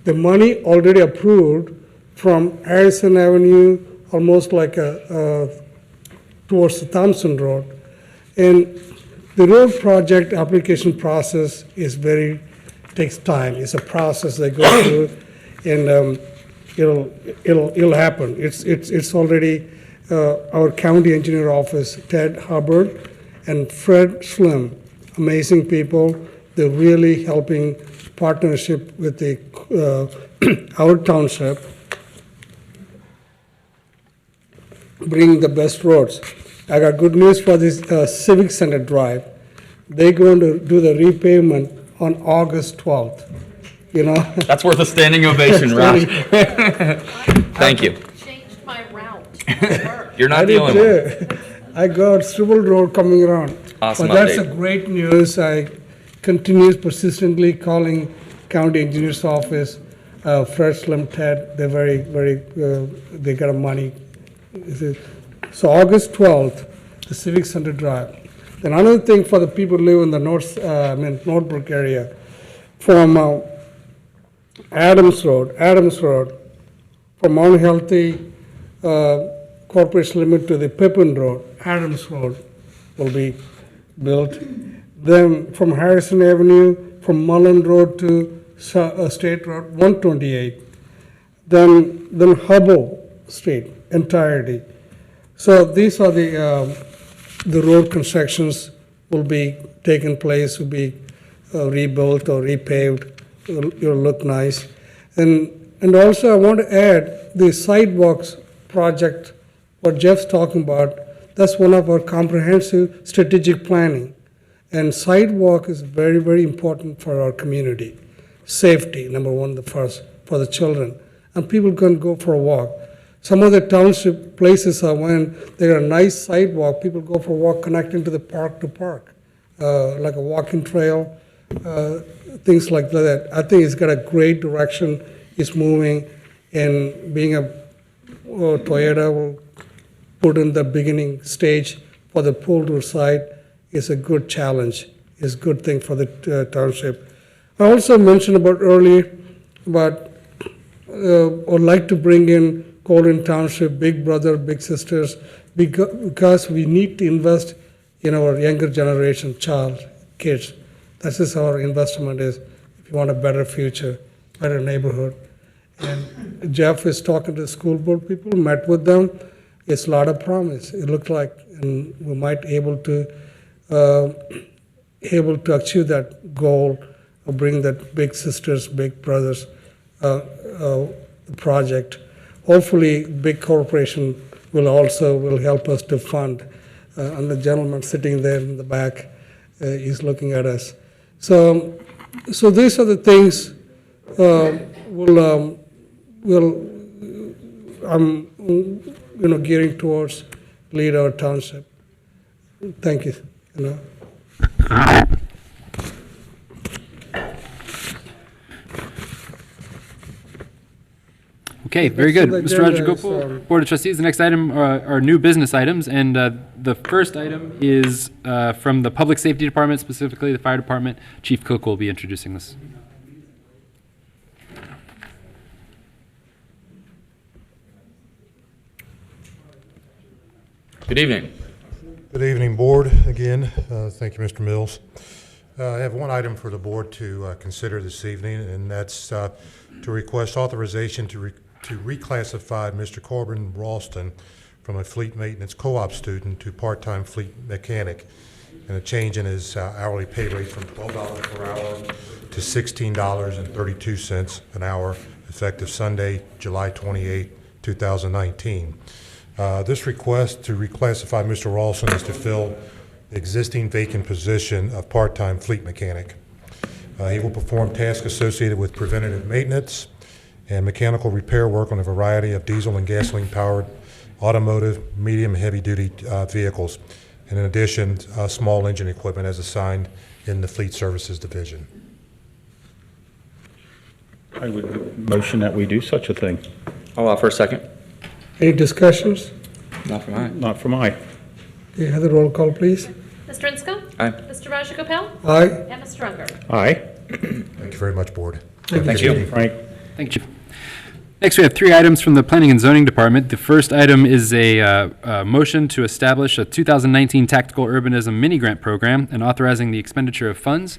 S1: The money already approved from Harrison Avenue, almost like towards the Thompson Road. And the road project application process is takes time. It's a process they go through, and it'll happen. It's already our county engineer office, Ted Hubbard and Fred Slim, amazing people. They're really helping partnership with our township, bring the best roads. I got good news for this Civic Center Drive. They're going to do the repavement on August 12th.
S5: That's worth a standing ovation, Raj. Thank you.
S6: Changed my route.
S5: You're not the only one.
S1: I got Civil Road coming around.
S5: Awesome
S1: But that's
S5: update.
S1: a great news. I continue persistently calling county engineer's office, Fred Slim, Ted. They're very, they got money. So August 12th, the Civic Center Drive. Then another thing for the people who live in the Northbrook area, from Adams Road, from Mount Healthy Corporation Limit to the Pippin Road, Adams Road will be built. Then from Harrison Avenue, from Mullen Road to State Road 128. Then Hubble Street entirety. So these are the road constructions will be taking place, will be rebuilt or repaved. It'll look nice. And also I want to add the sidewalks project, what Jeff's talking about, that's one of our comprehensive strategic planning. And sidewalk is very, very important for our community. Safety, number one, the first, for the children. And people can go for a walk. Some of the township places are when there are nice sidewalk, people go for a walk connecting to the park to park, like a walking trail, things like that. I think it's got a great direction, it's moving, and being a Toyota will put in the beginning stage for the pull-through side is a good challenge, is a good thing for the township. I also mentioned about earlier about would like to bring in Colerain Township, big brother, big sisters, because we need to invest in our younger generation, kids. This is our investment is, if you want a better future, better neighborhood. And Jeff is talking to the school board people, met with them. It's a lot of promise. It looked like, and we might able to achieve that goal of bring that big sisters, big brothers project. Hopefully, big corporation will help us to fund. And the gentleman sitting there in the back is looking at us. So these are the things I'm gearing towards lead our township. Thank you.
S3: Okay, very good.
S1: Next
S3: Mr.
S1: on the agenda is,
S3: Rajagopal, Board of Trustees, the next item are new business items, and the first item is from the Public Safety Department, specifically the Fire Department. Chief Cook will be introducing this.
S5: Good evening.
S21: Good evening, Board. Again, thank you, Mr. Mills. I have one item for the Board to consider this evening, and that's to request authorization to reclassify Mr. Corbin Ralston from a fleet maintenance co-op student to part-time fleet mechanic, and a change in his hourly pay rate from $12 per hour to $16.32 an hour, effective Sunday, July 28, 2019. This request to reclassify Mr. Ralston is to fill the existing vacant position of part-time fleet mechanic. He will perform tasks associated with preventative maintenance and mechanical repair work on a variety of diesel and gasoline-powered automotive, medium, and heavy-duty vehicles, and in addition, small engine equipment as assigned in the Fleet Services Division.
S4: I would motion that we do such a thing.
S5: I'll offer a second.
S1: Any discussions?
S5: Not for mine.
S4: Not for my.
S1: Okay, have the roll call, please.
S2: Mr. Insco?
S5: Aye.
S2: Mr. Rajagopal?
S1: Aye.
S2: And Mr. Unger?
S4: Aye.
S21: Thank you very much, Board.
S5: Thank you.
S4: Frank.
S3: Thank you. Next, we have three items from the Planning and Zoning Department. The first item is a motion to establish a 2019 Tactical Urbanism Mini-Grant Program and authorizing the expenditure of funds.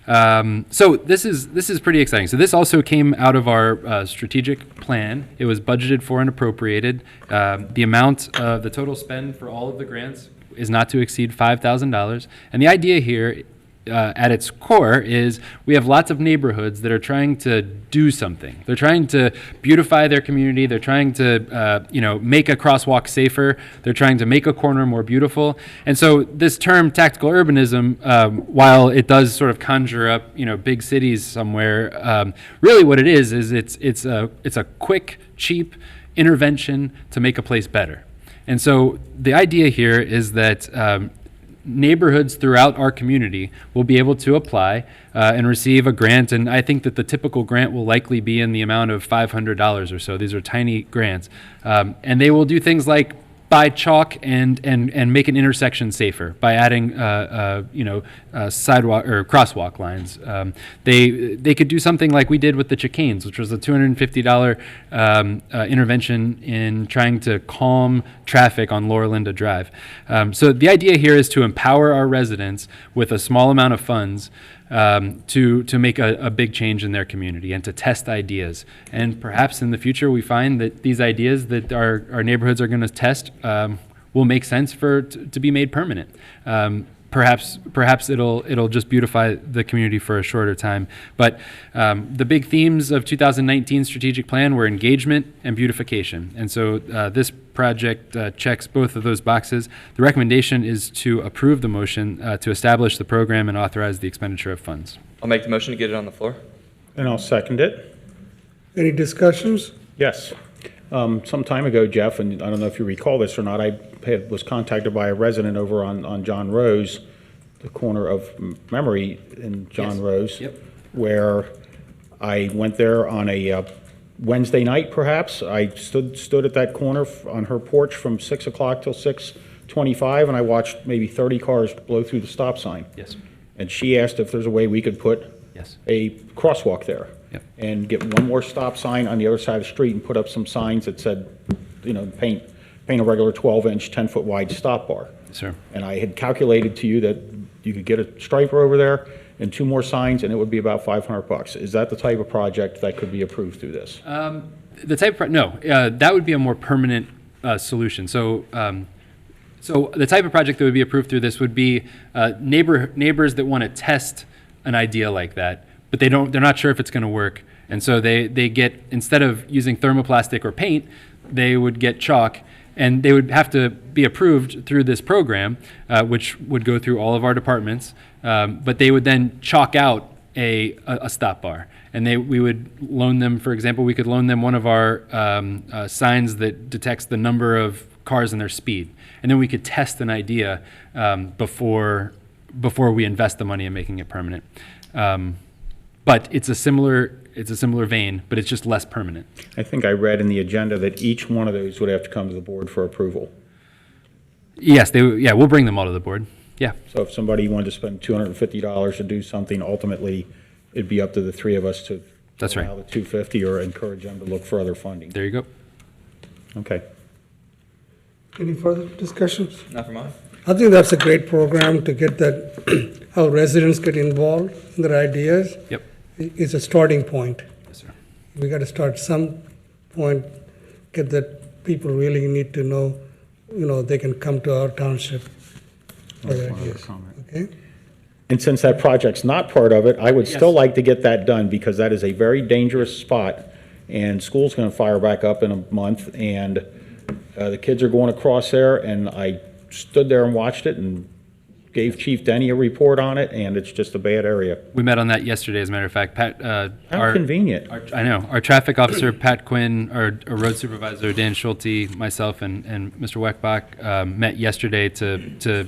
S3: So this is pretty exciting. So this also came out of our strategic plan. It was budgeted for and appropriated. The amount of the total spend for all of the grants is not to exceed $5,000. And the idea here at its core is we have lots of neighborhoods that are trying to do something. They're trying to beautify their community. They're trying to, make a crosswalk safer. They're trying to make a corner more beautiful. And so this term tactical urbanism, while it does sort of conjure up, big cities somewhere, really what it is it's a quick, cheap intervention to make a place better. And so the idea here is that neighborhoods throughout our community will be able to apply and receive a grant, and I think that the typical grant will likely be in the amount of $500 or so. These are tiny grants, and they will do things like buy chalk and make an intersection safer by adding sidewalk or crosswalk lines. They could do something like we did with the chicanes, which was a $250 intervention in trying to calm traffic on Laura Linda Drive. So the idea here is to empower our residents with a small amount of funds to make a big change in their community and to test ideas. And perhaps in the future we find that these ideas that our neighborhoods are going to test will make sense to be made permanent. Perhaps it'll just beautify the community for a shorter time. But the big themes of 2019 strategic plan were engagement and beautification. And so this project checks both of those boxes. The recommendation is to approve the motion to establish the program and authorize the expenditure of funds.
S5: I'll make the motion to get it on the floor.
S4: And I'll second it.
S1: Any discussions?
S4: Yes. Some time ago, Jeff, and I don't know if you recall this or not, I was contacted by a resident over on John Rose, the corner of Memory in John Rose, where I went there on a Wednesday night, perhaps. I stood at that corner on her porch from 6 o'clock till 6:25, and I watched maybe 30 cars blow through the stop sign.
S3: Yes.
S4: And she asked if there's a way we could put a crosswalk there.
S3: Yep.
S4: And get one more stop sign on the other side of the street and put up some signs that said, paint a regular 12-inch, 10-foot wide stop bar.
S3: Sure. And
S4: I had calculated to you that you could get a striper over there and 2 more signs, and it would be about $500. Is that the type of project that could be approved through this?
S3: No, that would be a more permanent solution. So the type of project that would be approved through this would be neighbors that want to test an idea like that, but they're not sure if it's going to work. And so they get, instead of using thermoplastic or paint, they would get chalk, and they would have to be approved through this program, which would go through all of our departments. But they would then chalk out a stop bar, and we would loan them, for example, we could loan them one of our signs that detects the number of cars and their speed. And then we could test an idea before we invest the money in making it permanent. But it's a similar vein, but it's just less permanent.
S4: I think I read in the agenda that each one of those would have to come to the board for approval.
S3: Yes, we'll bring them all to the board. Yeah.
S4: So if somebody wanted to spend $250 to do something, ultimately, it'd be up to the 3 of us to
S3: That's right.
S4: allow the $250 or encourage them to look for other funding.
S3: There you go.
S4: Okay.
S1: Any further discussions?
S5: Not for mine.
S1: I think that's a great program to get that, how residents get involved in their ideas.
S3: Yep.
S1: It's a starting point.
S3: Yes, sir.
S1: We got to start some point, get that people really need to know, they can come to our township for their ideas. Okay?
S4: And since that project's not part of it, I would still like to get that done because that is a very dangerous spot. And school's going to fire back up in a month, and the kids are going across there, and I stood there and watched it and gave Chief Denny a report on it, and it's just a bad area.
S3: We met on that yesterday, as a matter of fact. Pat,
S4: How convenient.
S3: I know. Our traffic officer, Pat Quinn, our road supervisor, Dan Schulte, myself, and Mr. Weckbach met yesterday to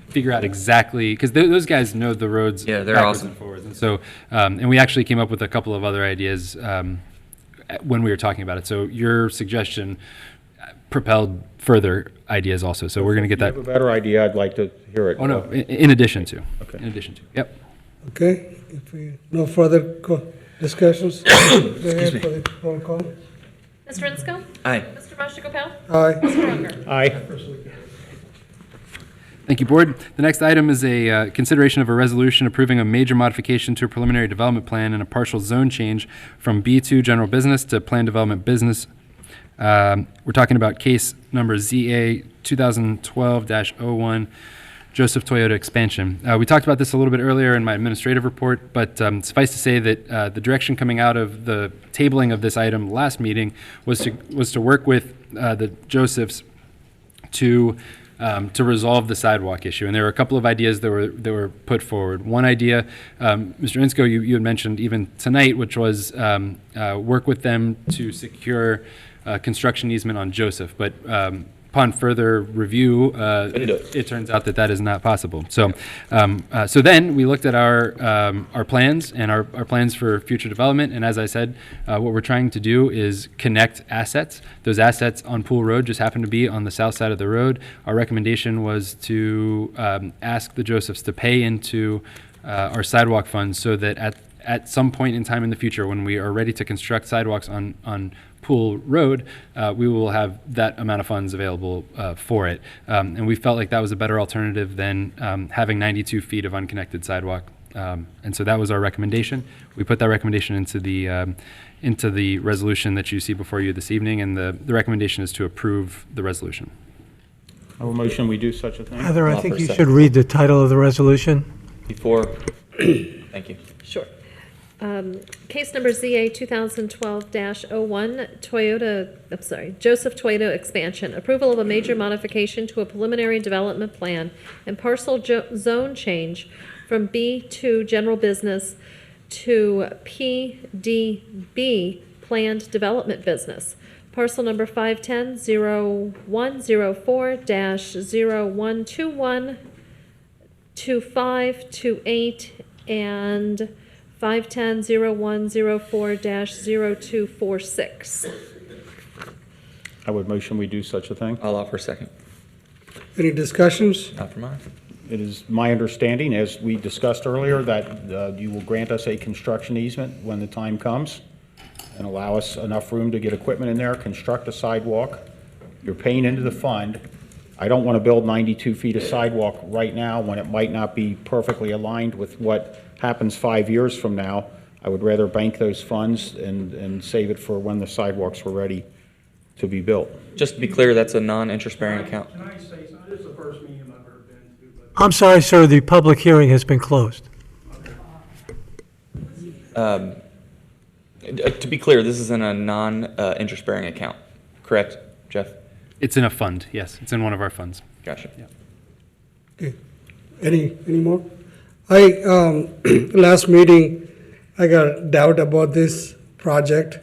S3: figure out exactly, because those guys know the roads
S5: they're
S3: backwards
S5: awesome.
S3: and forwards. And so, and we actually came up with a couple of other ideas when we were talking about it. So your suggestion propelled further ideas also. So we're going to get that.
S4: If you have a better idea, I'd like to hear it.
S3: Oh, no, in addition to.
S4: Okay.
S3: In addition to. Yep.
S1: Okay, if we, no further discussions, go ahead for the roll call.
S2: Mr. Ensco?
S5: Aye.
S2: Mr. Rajagopal?
S1: Aye.
S2: Mr. Unger?
S4: Aye.
S3: Thank you, Board. The next item is a consideration of a resolution approving a major modification to a preliminary development plan and a partial zone change from B2 General Business to Plan Development Business. We're talking about case number ZA 2012-01, Joseph Toyota expansion. We talked about this a little bit earlier in my administrative report, but suffice to say that the direction coming out of the tabling of this item last meeting was to work with the Josephs to resolve the sidewalk issue. And there were a couple of ideas that were put forward. One idea, Mr. Ensco, you had mentioned even tonight, which was work with them to secure construction easement on Joseph. But upon further review, it turns out that that is not possible. So, so then we looked at our plans and our plans for future development. And as I said, what we're trying to do is connect assets. Those assets on Pool Road just happen to be on the south side of the road. Our recommendation was to ask the Josephs to pay into our sidewalk funds so that at some point in time in the future, when we are ready to construct sidewalks on Pool Road, we will have that amount of funds available for it. And we felt like that was a better alternative than having 92 feet of unconnected sidewalk. And so that was our recommendation. We put that recommendation into the resolution that you see before you this evening, and the recommendation is to approve the resolution.
S4: I have a motion, we do such a thing.
S13: Heather, I think you should read the title of the resolution.
S5: Before, thank you.
S2: Sure. Case number ZA 2012-01, Joseph Toyota expansion. Approval of a major modification to a preliminary development plan and parcel zone change from B2 general business to PDB planned development business. Parcel number 510-0104-0121, 2528, and 510-0104-0246.
S4: I would motion we do such a thing.
S5: I'll offer a second.
S1: Any discussions?
S5: Not for mine.
S4: It is my understanding, as we discussed earlier, that you will grant us a construction easement when the time comes and allow us enough room to get equipment in there, construct a sidewalk. You're paying into the fund. I don't want to build 92 feet of sidewalk right now when it might not be perfectly aligned with what happens 5 years from now. I would rather bank those funds and save it for when the sidewalks were ready to be built.
S5: Just to be clear, that's a non-interest bearing account.
S7: Can I say something? This is the first meeting I've ever been to, but
S13: I'm sorry, sir, the public hearing has been closed.
S5: To be clear, this is in a non-interest bearing account, correct, Jeff?
S3: It's in a fund, yes. It's in one of our funds.
S5: Gotcha.
S3: Yeah.
S1: Okay. Any more? Last meeting, I got doubt about this project.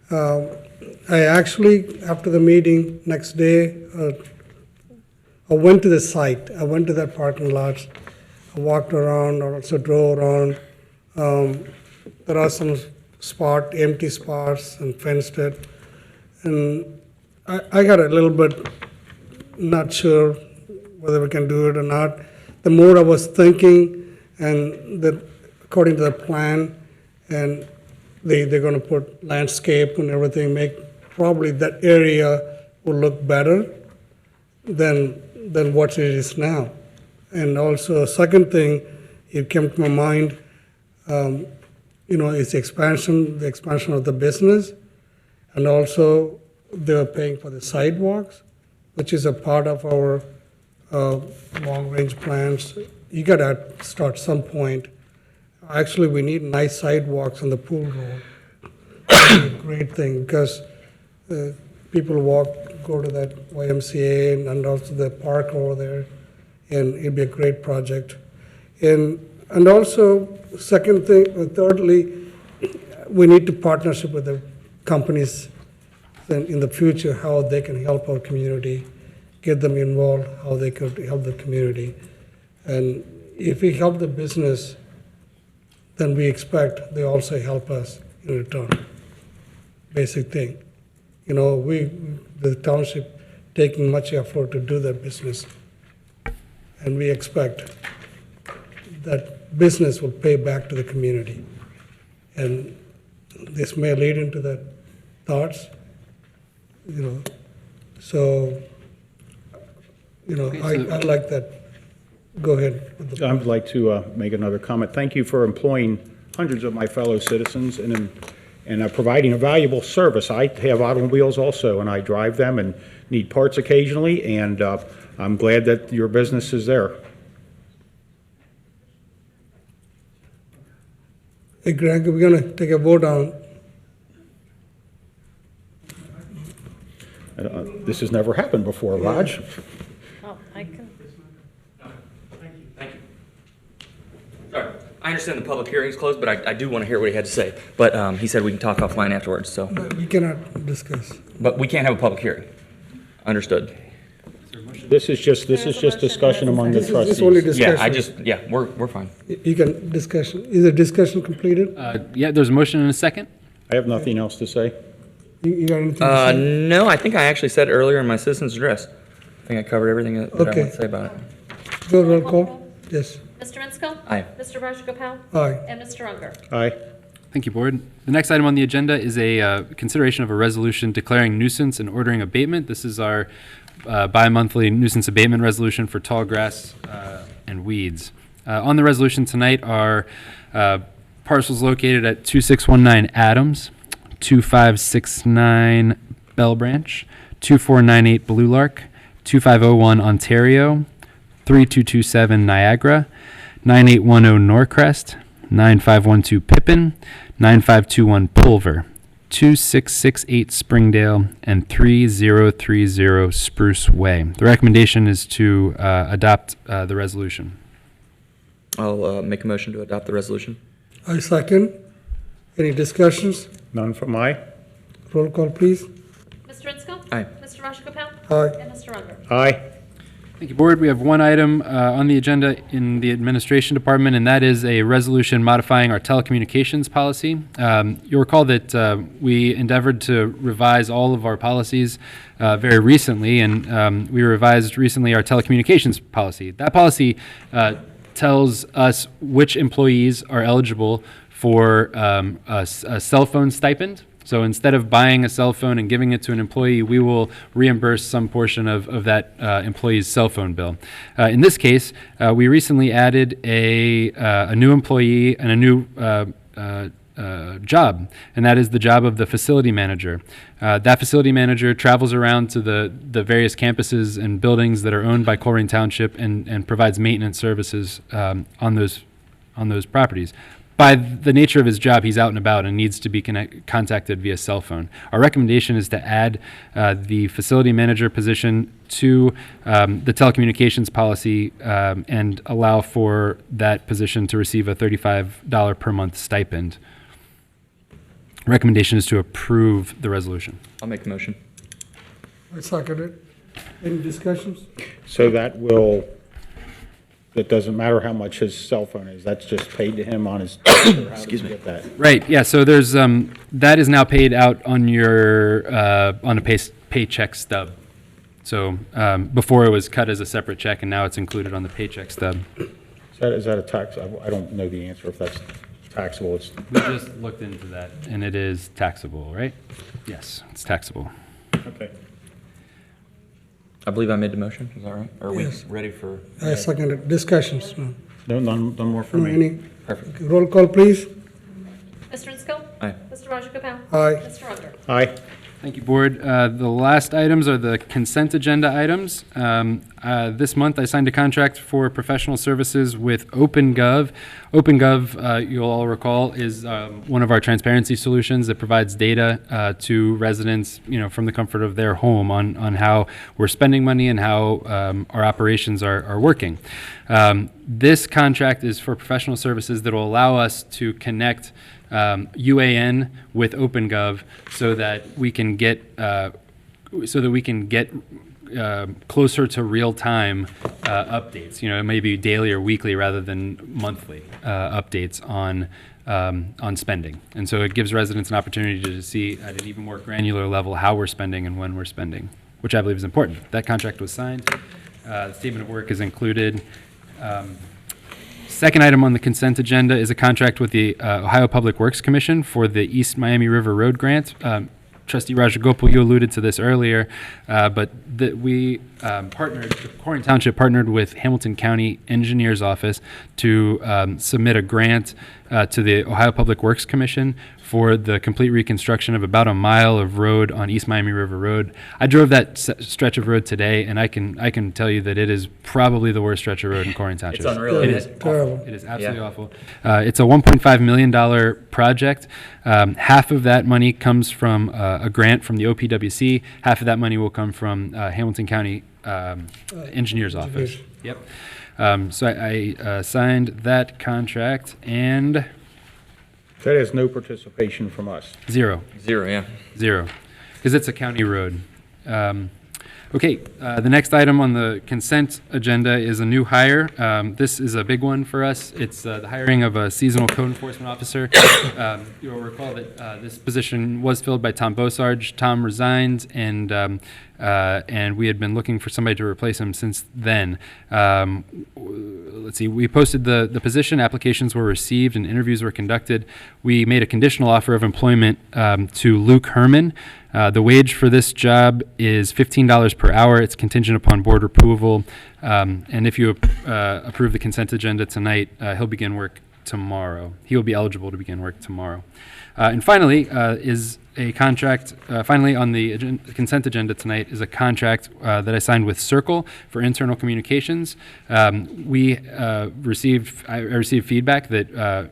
S1: I actually, after the meeting, next day, I went to the site. I went to that parking lot. I walked around, I also drove around. There are some empty spots and fenced it. And I got a little bit not sure whether we can do it or not. The more I was thinking, and that according to the plan, and they're going to put landscape and everything, make probably that area will look better than what it is now. And also, second thing, it came to my mind, is the expansion of the business, and also they're paying for the sidewalks, which is a part of our long-range plans. You gotta start some point. Actually, we need nice sidewalks on the Pool Road. That's a great thing, because people go to that YMCA and also the park over there, and it'd be a great project. And also, thirdly, we need to partnership with the companies in the future, how they can help our community, get them involved, how they could help the community. And if we help the business, then we expect they also help us in return. Basic thing. The township taking much effort to do that business, and we expect that business will pay back to the community. And this may lead into the thoughts, so, I like that. Go ahead.
S4: I would like to make another comment. Thank you for employing hundreds of my fellow citizens and providing a valuable service. I have automobiles also, and I drive them and need parts occasionally, and I'm glad that your business is there.
S1: Hey, Greg, we're going to take a vote on.
S4: This has never happened before, Raj.
S2: Oh, I can.
S5: Thank you. Sorry, I understand the public hearing is closed, but I do want to hear what he had to say. But he said we can talk offline afterwards, so.
S1: We cannot discuss.
S5: But we can't have a public hearing. Understood.
S4: This is just discussion among the
S1: This is only
S4: trustees.
S1: discussion.
S5: We're fine.
S1: You can discussion. Is the discussion completed?
S3: Yeah, there's a motion and a second.
S4: I have nothing else to say.
S1: You got anything to say?
S5: No, I think I actually said earlier in my citizen's address. I think I covered everything that I
S1: Okay.
S5: want to say about it.
S1: Go roll call. Yes.
S2: Mr. Minsko?
S5: Aye.
S2: Mr. Rajagopal?
S1: Aye.
S2: And Mr. Unger?
S4: Aye.
S3: Thank you, Board. The next item on the agenda is a consideration of a resolution declaring nuisance and ordering abatement. This is our bi-monthly nuisance abatement resolution for tall grass and weeds. On the resolution tonight are parcels located at 2619 Adams, 2569 Bell Branch, 2498 Blue Lark, 2501 Ontario, 3227 Niagara, 9810 Norcrest, 9512 Pippin, 9521 Pulver, 2668 Springdale, and 3030 Spruce Way. The recommendation is to adopt the resolution.
S5: I'll make a motion to adopt the resolution.
S1: I second. Any discussions?
S4: None from I.
S1: Roll call, please.
S2: Mr. Minsko?
S5: Aye.
S2: Mr. Rajagopal?
S1: Aye.
S2: And Mr. Unger?
S4: Aye.
S3: Thank you, Board. We have one item on the agenda in the Administration Department, and that is a resolution modifying our telecommunications policy. You'll recall that we endeavored to revise all of our policies very recently, and we revised recently our telecommunications policy. That policy tells us which employees are eligible for a cell phone stipend. So instead of buying a cell phone and giving it to an employee, we will reimburse some portion of that employee's cell phone bill. In this case, we recently added a new employee and a new job, and that is the job of the facility manager. That facility manager travels around to the various campuses and buildings that are owned by Colerain Township and provides maintenance services on those properties. By the nature of his job, he's out and about and needs to be contacted via cell phone. Our recommendation is to add the facility manager position to the telecommunications policy and allow for that position to receive a $35 per month stipend. Recommendation is to approve the resolution.
S5: I'll make the motion.
S1: I second it. Any discussions?
S4: So that doesn't matter how much his cell phone is, that's just paid to him on his. Excuse me.
S3: Right, yeah, so there's, that is now paid out on your, on a paycheck stub. So before it was cut as a separate check, and now it's included on the paycheck stub.
S4: Is that a tax? I don't know the answer if that's taxable.
S3: We just looked into that, and it is taxable, right? Yes, it's taxable.
S4: Okay.
S5: I believe I made the motion. Is that right? Are
S1: Yes.
S5: we ready for?
S1: I second it. Discussions? No.
S4: None more from me.
S1: Any?
S5: Perfect.
S1: Roll call, please.
S2: Mr. Minsko?
S5: Aye.
S2: Mr. Rajagopal?
S1: Aye.
S2: Mr. Unger?
S4: Aye.
S3: Thank you, Board. The last items are the consent agenda items. This month, I signed a contract for professional services with OpenGov. OpenGov, you'll all recall, is one of our transparency solutions that provides data to residents, from the comfort of their home on how we're spending money and how our operations are working. This contract is for professional services that will allow us to connect UAN with OpenGov so that we can get closer to real-time updates. Maybe daily or weekly rather than monthly updates on spending. And so it gives residents an opportunity to see at an even more granular level how we're spending and when we're spending, which I believe is important. That contract was signed. The statement of work is included. Second item on the consent agenda is a contract with the Ohio Public Works Commission for the East Miami River Road Grant. Trustee Rajagopal, you alluded to this earlier, but we partnered, Colerain Township partnered with Hamilton County Engineers Office to submit a grant to the Ohio Public Works Commission for the complete reconstruction of about a mile of road on East Miami River Road. I drove that stretch of road today, and I can tell you that it is probably the worst stretch of road in Colerain Township.
S5: It's unreal.
S3: It is
S1: terrible.
S3: awful. It is absolutely awful. It's a $1.5 million project. Half of that money comes from a grant from the OPWC. Half of that money will come from Hamilton County Engineers Office. Yep. So I signed that contract, and
S4: That has no participation from us.
S3: Zero.
S5: Zero, yeah.
S3: Zero, because it's a county road. Okay, the next item on the consent agenda is a new hire. This is a big one for us. It's the hiring of a seasonal code enforcement officer. You'll recall that this position was filled by Tom Bosarge. Tom resigned, and we had been looking for somebody to replace him since then. Let's see, we posted the position, applications were received, and interviews were conducted. We made a conditional offer of employment to Luke Herman. The wage for this job is $15 per hour. It's contingent upon board approval. And if you approve the consent agenda tonight, he'll begin work tomorrow. He will be eligible to begin work tomorrow. And finally, is a contract, finally on the consent agenda tonight is a contract that I signed with Circle for internal communications. I received feedback that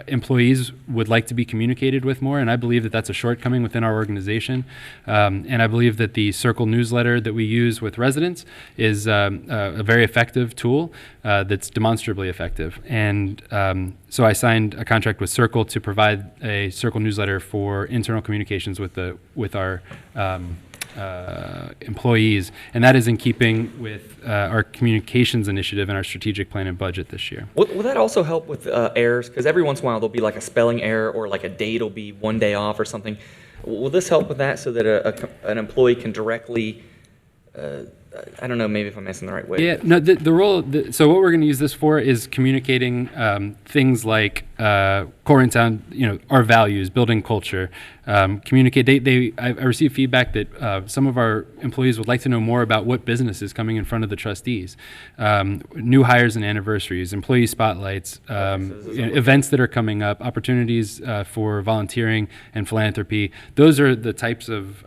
S3: employees would like to be communicated with more, and I believe that that's a shortcoming within our organization. And I believe that the Circle newsletter that we use with residents is a very effective tool that's demonstrably effective. And so I signed a contract with Circle to provide a Circle newsletter for internal communications with our employees, and that is in keeping with our communications initiative and our strategic plan and budget this year.
S5: Will that also help with errors? Because every once in a while there'll be like a spelling error or like a date will be one day off or something. Will this help with that so that an employee can directly, I don't know, maybe if I'm asking the right way.
S3: Yeah, no, the role, so what we're going to use this for is communicating things like Colerain Town, our values, building culture, communicate. I received feedback that some of our employees would like to know more about what business is coming in front of the trustees, new hires and anniversaries, employee spotlights, events that are coming up, opportunities for volunteering and philanthropy. Those are the types of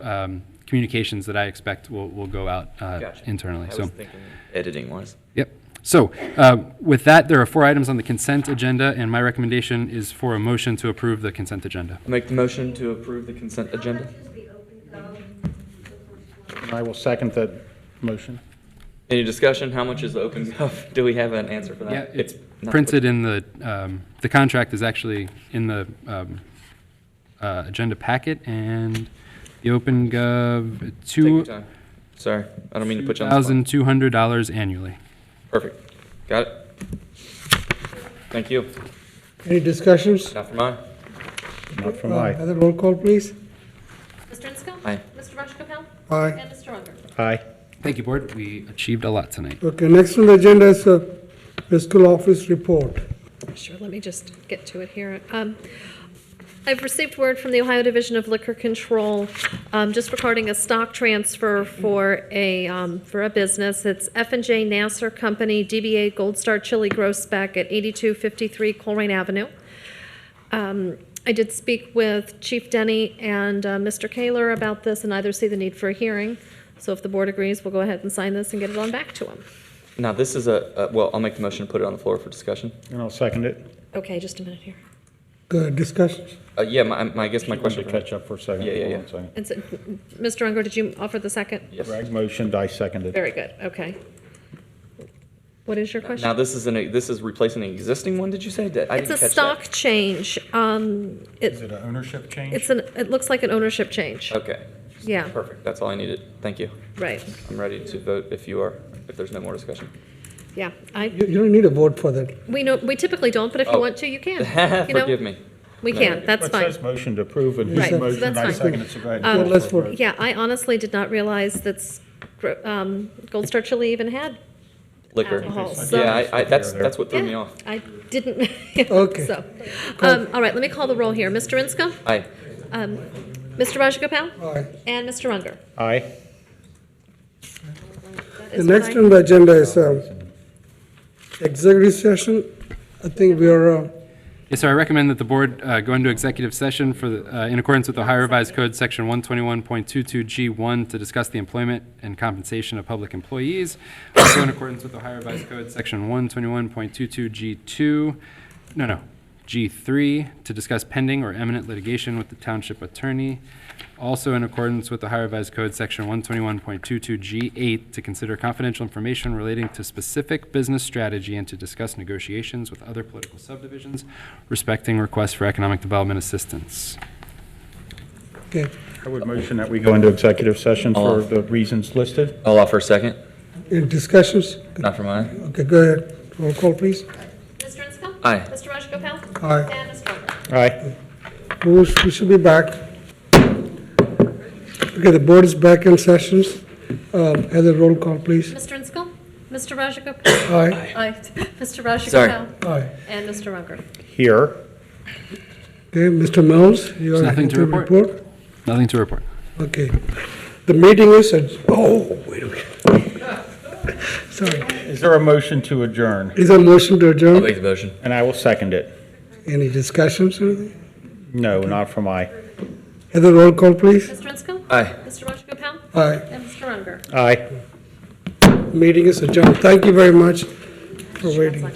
S3: communications that I expect will go out
S5: Gotcha.
S3: internally.
S5: I was thinking editing-wise.
S3: Yep. So with that, there are 4 items on the consent agenda, and my recommendation is for a motion to approve the consent agenda.
S5: I'll make the motion to approve the consent agenda.
S4: I will second that motion.
S5: Any discussion? How much is the open gov? Do we have an answer for that?
S3: Yeah, it's printed in the contract is actually in the agenda packet, and the open gov,
S5: Take your time. Sorry, I don't mean to put you on the spot.
S3: $2,200 annually.
S5: Perfect. Got it. Thank you.
S1: Any discussions?
S5: Not for mine.
S4: Not for mine.
S1: Other roll call, please.
S2: Mr. Insco?
S5: Aye.
S2: Mr. Rajagopal?
S1: Aye.
S2: And Mr. Unger?
S4: Aye.
S3: Thank you, Board. We achieved a lot tonight.
S1: Okay, next on the agenda is fiscal office report.
S2: Sure, let me just get to it here. I've received word from the Ohio Division of Liquor Control, just regarding a stock transfer for a business. It's F&J Nasser Company, DBA Gold Star Chili Gross Spec at 8253 Colerain Avenue. I did speak with Chief Denny and Mr. Kaler about this, and neither see the need for a hearing. So if the board agrees, we'll go ahead and sign this and get it on back to them.
S5: Now, this is well, I'll make the motion to put it on the floor for discussion.
S4: And I'll second it.
S2: Okay, just a minute here.
S1: Good, discussions?
S5: Yeah, I guess my question.
S4: To catch up for a second.
S5: Yeah.
S4: Hold on a second.
S2: And so, Mr. Unger, did you offer the second?
S5: Yes.
S4: Greg motioned, I seconded.
S2: Very good, okay. What is your question?
S5: Now, this is replacing an existing one, did you say? I didn't
S2: It's a
S5: catch
S2: stock
S5: that.
S2: change.
S4: Is it an ownership change?
S2: It looks like an ownership change.
S5: Okay.
S2: Yeah.
S5: Perfect. That's all I needed. Thank you.
S2: Right,
S5: I'm ready to vote if you are, if there's no more discussion.
S2: yeah.
S1: You don't need a vote for that.
S2: We typically don't, but if you
S5: Oh.
S2: want to, you can. You know?
S5: Forgive me.
S2: We
S5: No.
S2: can, that's
S4: It
S2: fine.
S4: says motion to approve, and
S2: Right,
S4: he
S2: so
S4: motioned,
S2: that's
S4: I
S2: fine.
S4: seconded, so go ahead.
S1: Yeah, let's vote.
S2: Yeah, I honestly did not realize that Gold Star Chili even had
S5: Liquor.
S2: alcohol. So,
S5: Yeah, that's what threw me
S2: yeah,
S5: off.
S2: I didn't.
S1: Okay.
S2: So, all right, let me call the roll here. Mr. Insco?
S5: Aye.
S2: Mr. Rajagopal?
S1: Aye.
S2: And Mr. Unger?
S4: Aye.
S1: The next on the agenda is executive session. I think we are,
S3: Yes, sir. I recommend that the board go into executive session for in accordance with Ohio Revised Code, Section 121.22G1, to discuss the employment and compensation of public employees. Also in accordance with Ohio Revised Code, Section 121.22G2, G3, to discuss pending or imminent litigation with the township attorney. Also in accordance with the Ohio Revised Code, Section 121.22G8, to consider confidential information relating to specific business strategy and to discuss negotiations with other political subdivisions respecting requests for economic development assistance.
S1: Okay.
S4: I would motion that we go into executive session for the reasons listed.
S5: I'll offer a second.
S1: Any discussions?
S5: Not for mine.
S1: Okay, go ahead. Roll call, please.
S2: Mr. Inscoe?
S5: Aye.
S2: Mr. Rajagopal?
S1: Aye.
S2: And Mr. Unger?
S4: Aye.
S1: We should be back. Okay, the board is back in sessions. Heather, roll call, please.
S2: Mr. Inscoe? Mr. Rajagopal?
S1: Aye.
S2: Aye. Mr. Rajagopal?
S5: Sorry.
S1: Aye.
S2: And Mr. Unger?
S4: Here.
S1: Okay, Mr. Mills, you
S3: There's
S1: are
S3: nothing to report. Nothing to report.
S1: Okay. The meeting is at, wait a minute. Sorry.
S4: Is there a motion to adjourn?
S1: Is there a motion to
S5: I'll
S1: adjourn?
S5: make the motion.
S4: And I will second it.
S1: Any discussions or anything?
S4: No, not from I.
S1: Heather, roll call, please.
S2: Mr. Inscoe?
S5: Aye.
S2: Mr. Rajagopal?
S1: Aye.
S2: And Mr. Unger?
S4: Aye.
S1: Meeting is adjourned. Thank you very much for waiting.